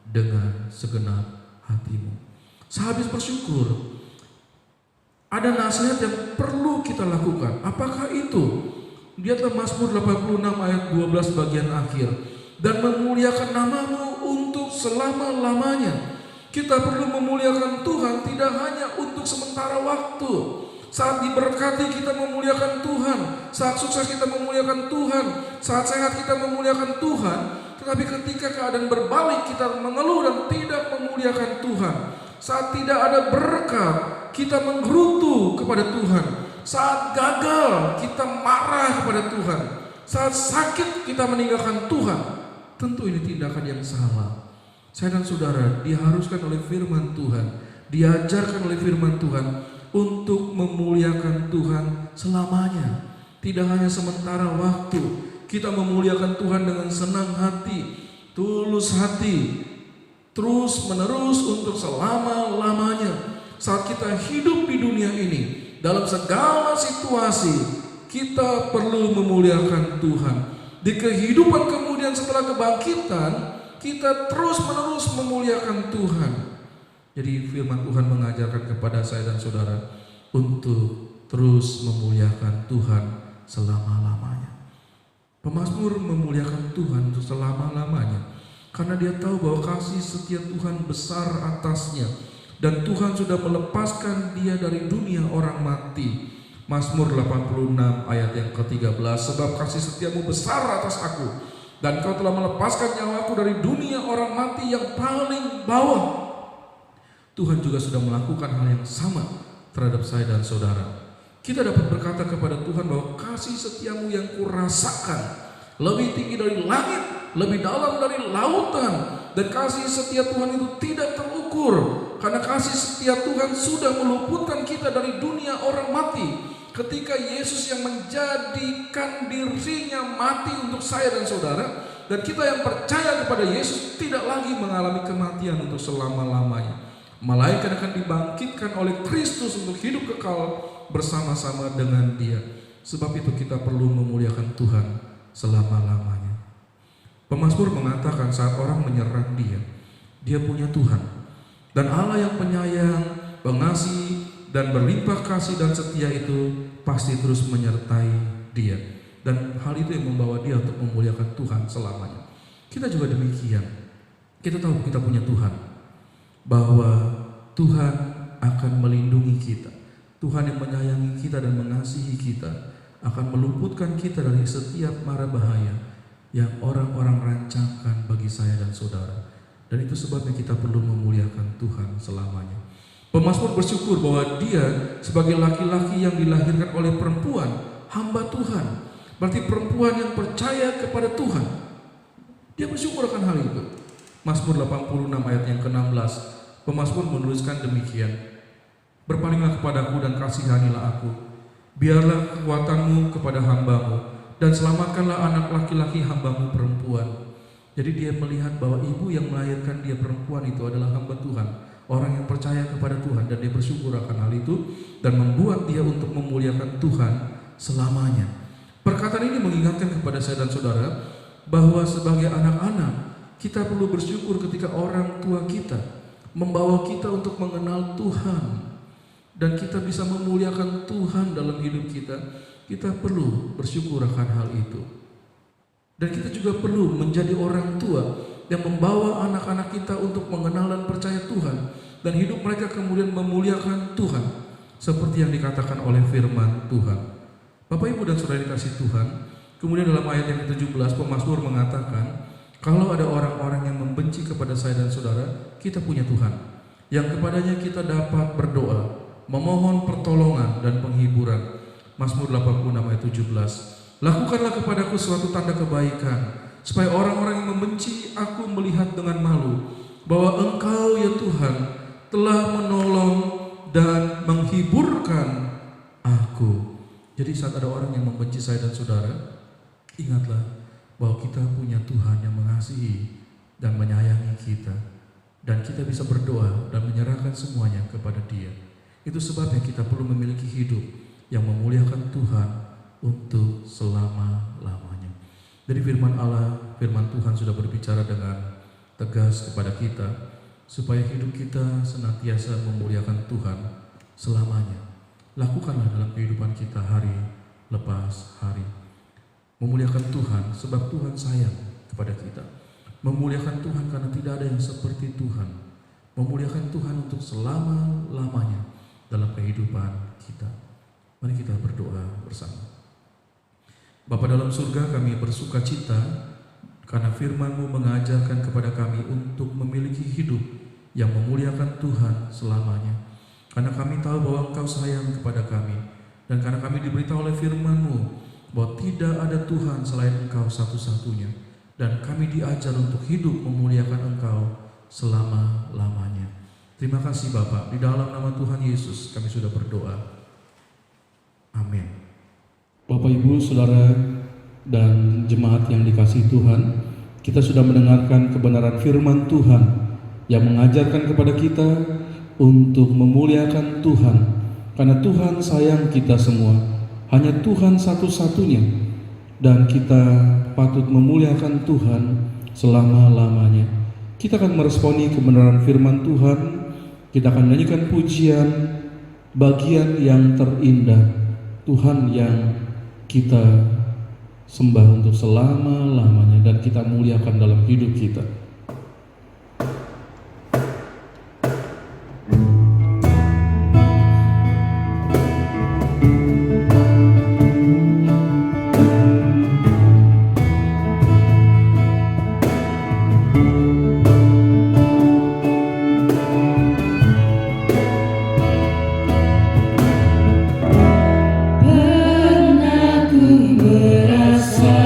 dengan segenap hatimu. Sehabis bersyukur, ada nasihat yang perlu kita lakukan. Apakah itu? Lihatlah Mazmur 86 ayat 12 bagian akhir. Dan memuliakan namamu untuk selama-lamanya. Kita perlu memuliakan Tuhan tidak hanya untuk sementara waktu. Saat diberkati kita memuliakan Tuhan, saat sukses kita memuliakan Tuhan, saat sehat kita memuliakan Tuhan. Tetapi ketika keadaan berbalik kita mengeluh dan tidak memuliakan Tuhan. Saat tidak ada berkat kita menggerutu kepada Tuhan. Saat gagal kita marah kepada Tuhan. Saat sakit kita meninggalkan Tuhan. Tentu ini tindakan yang salah. Saya dan saudara diharuskan oleh firman Tuhan, diajarkan oleh firman Tuhan untuk memuliakan Tuhan selamanya. Tidak hanya sementara waktu. Kita memuliakan Tuhan dengan senang hati, tulus hati, terus menerus untuk selama-lamanya. Saat kita hidup di dunia ini, dalam segala situasi kita perlu memuliakan Tuhan. Di kehidupan kemudian setelah kebangkitan, kita terus menerus memuliakan Tuhan. Jadi firman Tuhan mengajarkan kepada saya dan saudara untuk terus memuliakan Tuhan selama-lamanya. Pemazmur memuliakan Tuhan untuk selama-lamanya karena dia tahu bahwa kasih setia Tuhan besar atasnya, dan Tuhan sudah melepaskan dia dari dunia orang mati. Mazmur 86 ayat yang ke-13, sebab kasih setiamu besar atas aku, dan kau telah melepaskan nyawaku dari dunia orang mati yang paling bawah. Tuhan juga sudah melakukan hal yang sama terhadap saya dan saudara. Kita dapat berkata kepada Tuhan bahwa kasih setiamu yang kurasakan lebih tinggi dari langit, lebih dalam dari lautan. Dan kasih setia Tuhan itu tidak terukur, karena kasih setia Tuhan sudah meluputkan kita dari dunia orang mati. Ketika Yesus yang menjadikan dirinya mati untuk saya dan saudara, dan kita yang percaya kepada Yesus tidak lagi mengalami kematian untuk selama-lamanya, malaikat akan dibangkitkan oleh Kristus untuk hidup kekal bersama-sama dengan Dia. Sebab itu kita perlu memuliakan Tuhan selama-lamanya. Pemazmur mengatakan saat orang menyerang dia punya Tuhan, dan Allah yang penyayang, pengasih, dan berlimpah kasih dan setia itu pasti terus menyertai dia. Dan hal itu yang membawa dia untuk memuliakan Tuhan selamanya. Kita juga demikian. Kita tahu kita punya Tuhan, bahwa Tuhan akan melindungi kita. Tuhan yang menyayangi kita dan mengasihi kita akan meluputkan kita dari setiap mara bahaya yang orang-orang rancangkan bagi saya dan saudara. Dan itu sebabnya kita perlu memuliakan Tuhan selamanya. Pemazmur bersyukur bahwa dia sebagai laki-laki yang dilahirkan oleh perempuan, hamba Tuhan. Berarti perempuan yang percaya kepada Tuhan. Dia bersyukur akan hal itu. Mazmur 86 ayat yang ke-16, pemazmur menuliskan demikian. Berpalinglah kepadaku dan kasihanilah aku. Biarlah kekuatanmu kepada hambamu, dan selamatkanlah anak laki-laki hambamu perempuan. Jadi dia melihat bahwa ibu yang melahirkan dia perempuan itu adalah hamba Tuhan, orang yang percaya kepada Tuhan dan dia bersyukur akan hal itu dan membuat dia untuk memuliakan Tuhan selamanya. Perkataan ini mengingatkan kepada saya dan saudara bahwa sebagai anak-anak kita perlu bersyukur ketika orang tua kita membawa kita untuk mengenal Tuhan dan kita bisa memuliakan Tuhan dalam hidup kita. Kita perlu bersyukur akan hal itu. Dan kita juga perlu menjadi orang tua yang membawa anak-anak kita untuk mengenal dan percaya Tuhan dan hidup mereka kemudian memuliakan Tuhan seperti yang dikatakan oleh firman Tuhan. Bapak Ibu dan Saudara dikasih Tuhan, kemudian dalam ayat yang ke-17 pemazmur mengatakan, kalau ada orang-orang yang membenci kepada saya dan saudara, kita punya Tuhan yang kepadanya kita dapat berdoa, memohon pertolongan dan penghiburan. Mazmur 86 ayat 17. Lakukanlah kepadaku suatu tanda kebaikan, supaya orang-orang yang membenci aku melihat dengan malu bahwa Engkau ya Tuhan telah menolong dan menghiburkan aku. Jadi saat ada orang yang membenci saya dan saudara, ingatlah bahwa kita punya Tuhan yang mengasihi dan menyayangi kita, dan kita bisa berdoa dan menyerahkan semuanya kepada Dia. Itu sebabnya kita perlu memiliki hidup yang memuliakan Tuhan untuk selama-lamanya. Dari firman Allah, firman Tuhan sudah berbicara dengan tegas kepada kita supaya hidup kita senantiasa memuliakan Tuhan selamanya. Lakukanlah dalam kehidupan kita hari lepas hari. Memuliakan Tuhan sebab Tuhan sayang kepada kita. Memuliakan Tuhan karena tidak ada yang seperti Tuhan. Memuliakan Tuhan untuk selama-lamanya dalam kehidupan kita. Mari kita berdoa bersama. Bapa dalam surga, kami bersuka cita karena firman-Mu mengajarkan kepada kami untuk memiliki hidup yang memuliakan Tuhan selamanya. Karena kami tahu bahwa Engkau sayang kepada kami, dan karena kami diberitahu oleh firman-Mu bahwa tidak ada Tuhan selain Engkau satu-satunya, dan kami diajar untuk hidup memuliakan Engkau selama-lamanya. Terima kasih Bapa, di dalam nama Tuhan Yesus kami sudah berdoa. Amin. Bapak, Ibu, Saudara, dan jemaat yang dikasihi Tuhan, kita sudah mendengarkan kebenaran firman Tuhan yang mengajarkan kepada kita untuk memuliakan Tuhan, karena Tuhan sayang kita semua, hanya Tuhan satu-satunya, dan kita patut memuliakan Tuhan selama-lamanya. Kita akan meresponi kebenaran firman Tuhan, kita akan menyanyikan pujian bagian yang terindah, Tuhan yang kita sembah untuk selama-lamanya dan kita muliakan dalam hidup kita. Pernah ku merasa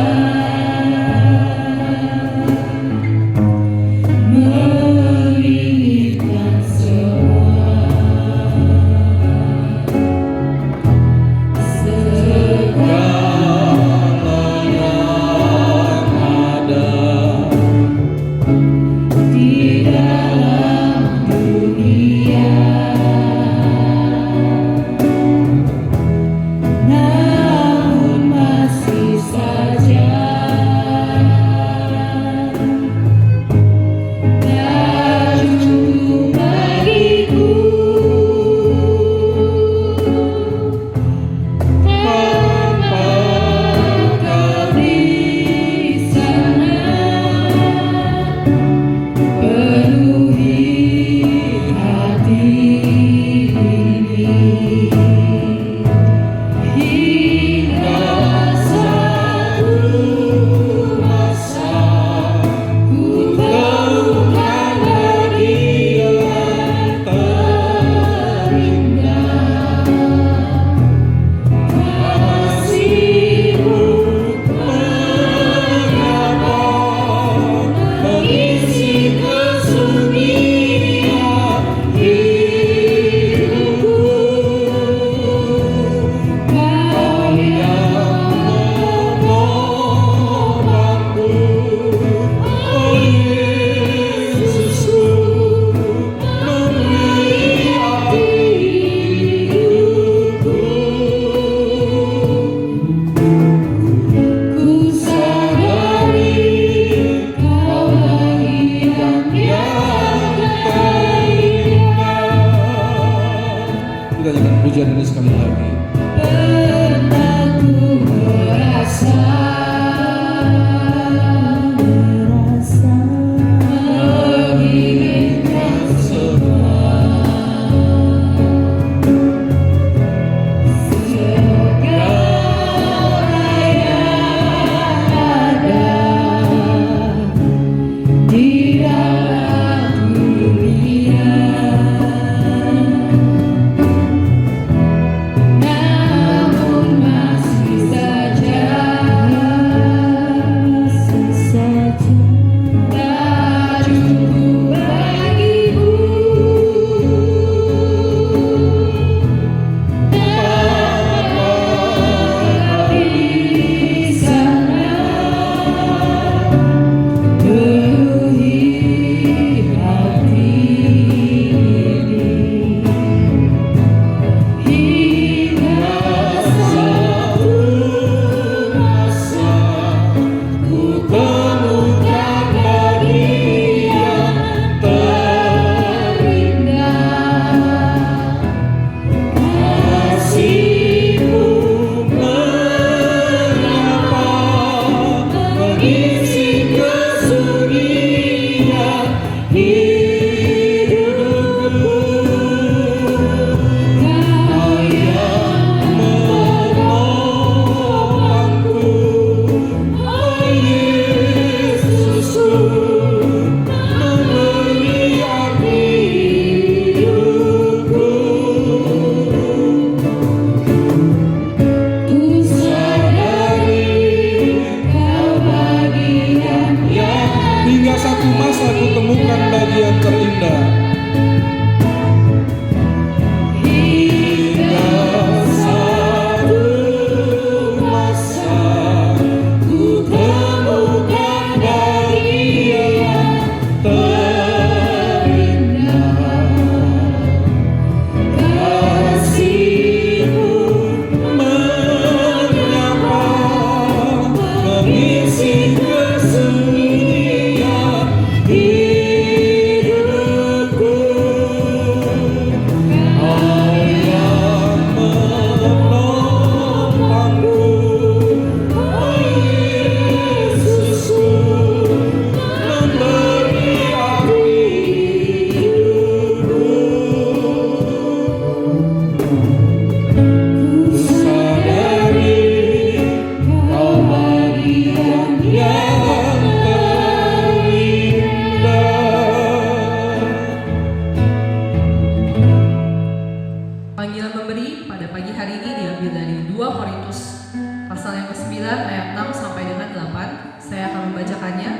Korintus pasal yang ke-9 ayat 6 sampai dengan 8. Saya akan membacakannya.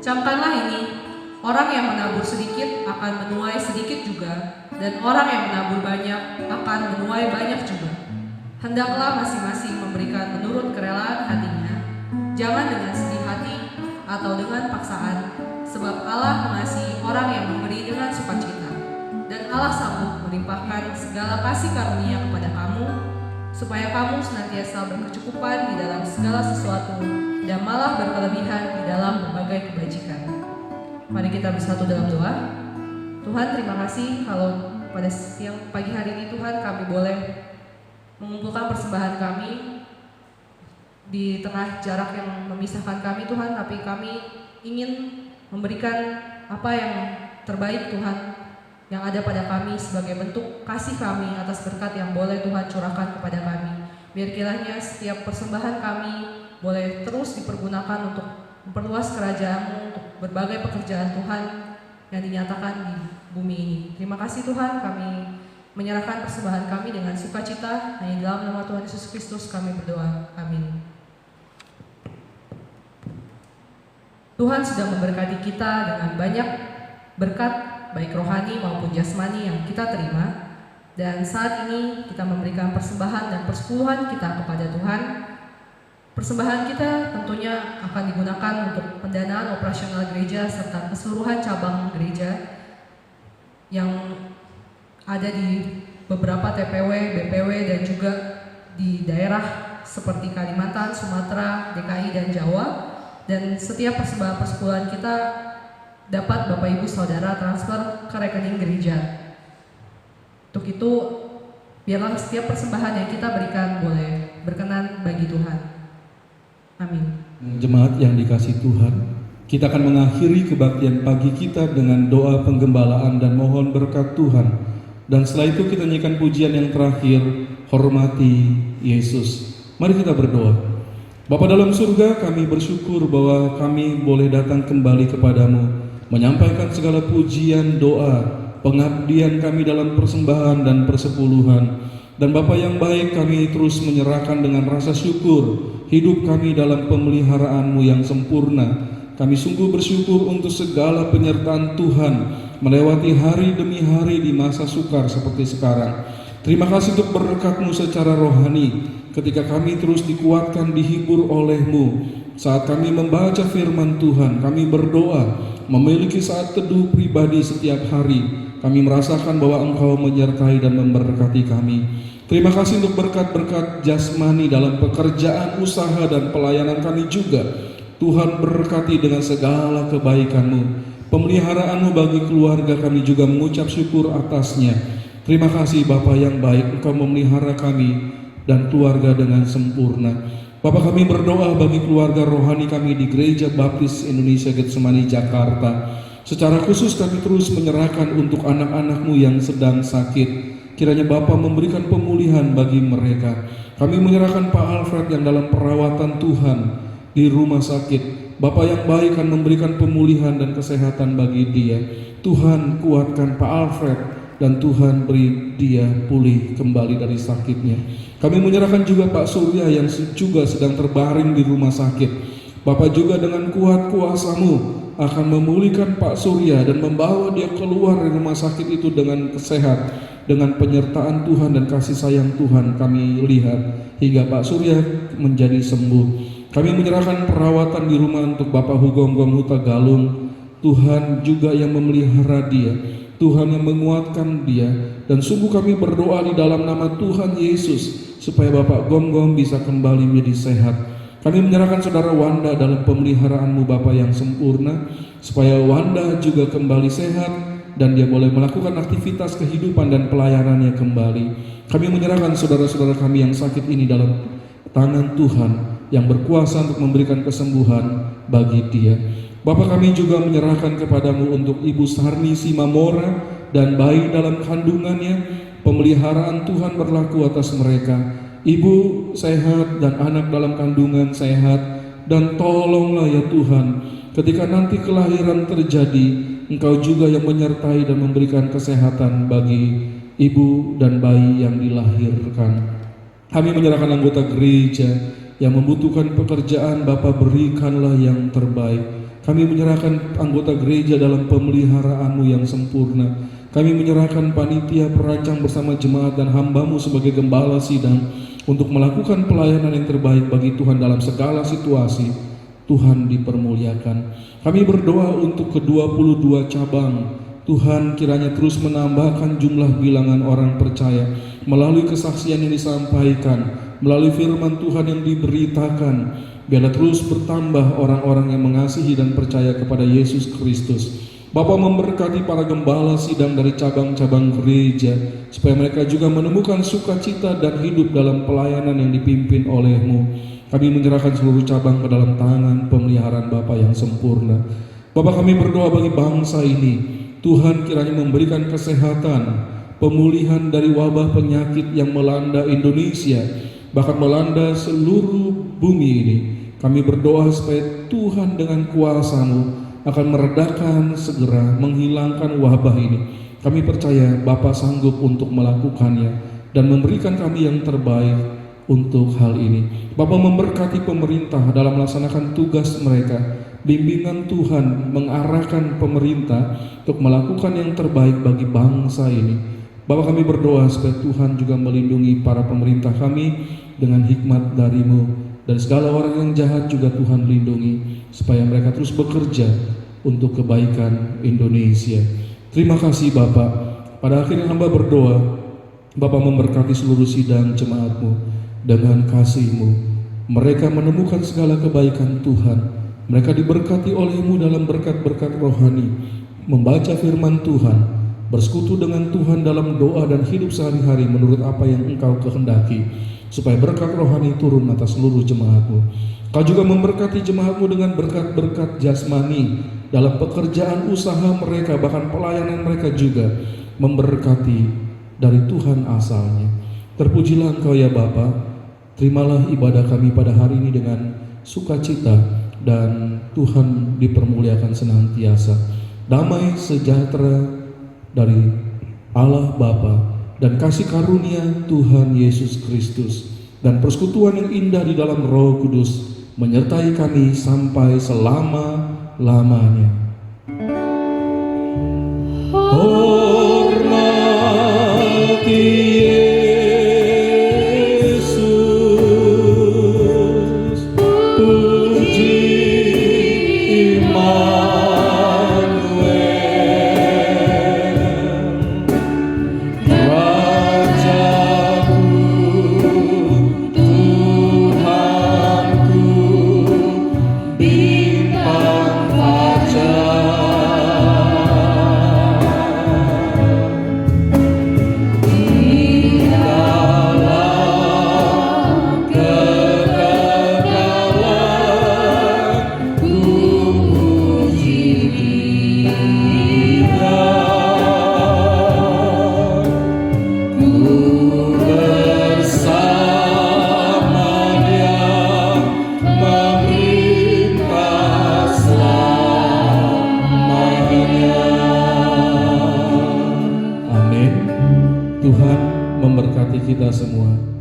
Camkanlah ini, orang yang menabur sedikit akan menuai sedikit juga, dan orang yang menabur banyak akan menuai banyak juga. Hendaklah masing-masing memberikan menurut kerelaan hatinya, jangan dengan sedih hati atau dengan paksaan, sebab Allah mengasihi orang yang memberi dengan sukacita. Dan Allah sanggup melimpahkan segala kasih karunia kepada kamu, supaya kamu senantiasa berkecukupan di dalam segala sesuatu dan malah berkelebihan di dalam berbagai kebajikan. Mari kita bersatu dalam doa. Tuhan, terima kasih kalau pada siang pagi hari ini Tuhan kami boleh mengumpulkan persembahan kami di tengah jarak yang memisahkan kami Tuhan, tapi kami ingin memberikan apa yang terbaik Tuhan yang ada pada kami sebagai bentuk kasih kami atas berkat yang boleh Tuhan curahkan kepada kami. Biar kiranya setiap persembahan kami boleh terus dipergunakan untuk memperluas kerajaan-Mu, untuk berbagai pekerjaan Tuhan yang dinyatakan di bumi ini. Terima kasih Tuhan, kami menyerahkan persembahan kami dengan sukacita. Hanya dalam nama Tuhan Yesus Kristus kami berdoa. Amin. Tuhan sudah memberkati kita dengan banyak berkat, baik rohani maupun jasmani yang kita terima. Dan saat ini kita memberikan persembahan dan persepuluhan kita kepada Tuhan. Persembahan kita tentunya akan digunakan untuk pendanaan operasional gereja serta keseluruhan cabang gereja yang ada di beberapa TPW, BPW dan juga di daerah seperti Kalimantan, Sumatera, DKI dan Jawa. Dan setiap persembahan persepuluhan kita dapat Bapak Ibu Saudara transfer ke rekening gereja. Untuk itu, biarlah setiap persembahan yang kita berikan boleh berkenan bagi Tuhan. Amin. Jemaat yang dikasihi Tuhan, kita akan mengakhiri kebaktian pagi kita dengan doa penggembalaan dan mohon berkat Tuhan. Dan setelah itu kita nyanyikan pujian yang terakhir, Hormati Yesus. Mari kita berdoa. Bapa dalam surga, kami bersyukur bahwa kami boleh datang kembali kepadamu, menyampaikan segala pujian, doa, pengabdian kami dalam persembahan dan persepuluhan. Dan Bapa yang baik, kami terus menyerahkan dengan rasa syukur hidup kami dalam pemeliharaan-Mu yang sempurna. Kami sungguh bersyukur untuk segala penyertaan Tuhan melewati hari demi hari di masa sukar seperti sekarang. Terima kasih untuk berkat-Mu secara rohani ketika kami terus dikuatkan, dihibur oleh-Mu. Saat kami membaca firman Tuhan, kami berdoa, memiliki saat teduh pribadi setiap hari. Kami merasakan bahwa Engkau menyertai dan memberkati kami. Terima kasih untuk berkat-berkat jasmani dalam pekerjaan, usaha, dan pelayanan kami juga. Tuhan berkati dengan segala kebaikan-Mu. Pemeliharaan-Mu bagi keluarga kami juga mengucap syukur atasnya. Terima kasih Bapa yang baik, Engkau memelihara kami dan keluarga dengan sempurna. Bapa, kami berdoa bagi keluarga rohani kami di Gereja Baptis Indonesia Getsemani Jakarta. Secara khusus kami terus menyerahkan untuk anak-anak-Mu yang sedang sakit. Kiranya Bapa memberikan pemulihan bagi mereka. Kami menyerahkan Pak Alfred yang dalam perawatan Tuhan di rumah sakit. Bapa yang baik akan memberikan pemulihan dan kesehatan bagi dia. Tuhan kuatkan Pak Alfred dan Tuhan beri dia pulih kembali dari sakitnya. Kami menyerahkan juga Pak Surya yang juga sedang terbaring di rumah sakit. Bapa juga dengan kuat kuasa-Mu akan memulihkan Pak Surya dan membawa dia keluar dari rumah sakit itu dengan sehat. Dengan penyertaan Tuhan dan kasih sayang Tuhan kami lihat hingga Pak Surya menjadi sembuh. Kami menyerahkan perawatan di rumah untuk Bapak Hugonggong Huta Galung. Tuhan juga yang memelihara dia, Tuhan yang menguatkan dia. Dan sungguh kami berdoa di dalam nama Tuhan Yesus supaya Bapak Gonggong bisa kembali menjadi sehat. Kami menyerahkan Saudara Wanda dalam pemeliharaan-Mu Bapa yang sempurna, supaya Wanda juga kembali sehat dan dia boleh melakukan aktivitas kehidupan dan pelayanannya kembali. Kami menyerahkan saudara-saudara kami yang sakit ini dalam tangan Tuhan yang berkuasa untuk memberikan kesembuhan bagi dia. Bapa, kami juga menyerahkan kepadamu untuk Ibu Sarni Simamora dan bayi dalam kandungannya. Pemeliharaan Tuhan berlaku atas mereka. Ibu sehat dan anak dalam kandungan sehat. Dan tolonglah ya Tuhan, ketika nanti kelahiran terjadi, Engkau juga yang menyertai dan memberikan kesehatan bagi ibu dan bayi yang dilahirkan. Kami menyerahkan anggota gereja yang membutuhkan pekerjaan, Bapa berikanlah yang terbaik. Kami menyerahkan anggota gereja dalam pemeliharaan-Mu yang sempurna. Kami menyerahkan panitia perancang bersama jemaat dan hamba-Mu sebagai gembala sidang untuk melakukan pelayanan yang terbaik bagi Tuhan dalam segala situasi. Tuhan dipermuliakan. Kami berdoa untuk ke-22 cabang. Tuhan kiranya terus menambahkan jumlah bilangan orang percaya melalui kesaksian yang disampaikan, melalui firman Tuhan yang diberitakan. Biarlah terus bertambah orang-orang yang mengasihi dan percaya kepada Yesus Kristus. Bapa memberkati para gembala sidang dari cabang-cabang gereja, supaya mereka juga menemukan sukacita dan hidup dalam pelayanan yang dipimpin oleh-Mu. Kami menyerahkan seluruh cabang ke dalam tangan pemeliharaan Bapa yang sempurna. Bapa, kami berdoa bagi bangsa ini. Tuhan kiranya memberikan kesehatan, pemulihan dari wabah penyakit yang melanda Indonesia, bahkan melanda seluruh bumi ini. Kami berdoa supaya Tuhan dengan kuasa-Mu akan meredakan segera, menghilangkan wabah ini. Kami percaya Bapa sanggup untuk melakukannya dan memberikan kami yang terbaik untuk hal ini. Bapa memberkati pemerintah dalam melaksanakan tugas mereka. Bimbingan Tuhan mengarahkan pemerintah untuk melakukan yang terbaik bagi bangsa ini. Bapa, kami berdoa supaya Tuhan juga melindungi para pemerintah kami dengan hikmat dari-Mu, dan segala orang yang jahat juga Tuhan lindungi supaya mereka terus bekerja untuk kebaikan Indonesia. Terima kasih Bapa. Pada akhirnya hamba berdoa, Bapa memberkati seluruh sidang jemaat-Mu dengan kasih-Mu. Mereka menemukan segala kebaikan Tuhan. Mereka diberkati oleh-Mu dalam berkat-berkat rohani, membaca firman Tuhan, bersekutu dengan Tuhan dalam doa dan hidup sehari-hari menurut apa yang Engkau kehendaki, supaya berkat rohani turun atas seluruh jemaat-Mu. Kau juga memberkati jemaat-Mu dengan berkat-berkat jasmani dalam pekerjaan usaha mereka, bahkan pelayanan mereka juga memberkati dari Tuhan asalnya. Terpujilah Engkau ya Bapa. Terimalah ibadah kami pada hari ini dengan sukacita, dan Tuhan dipermuliakan senantiasa. Damai sejahtera dari Allah Bapa dan kasih karunia Tuhan Yesus Kristus dan persekutuan yang indah di dalam Roh Kudus menyertai kami sampai selama-lamanya. Hormati Tuhan memberkati kita semua.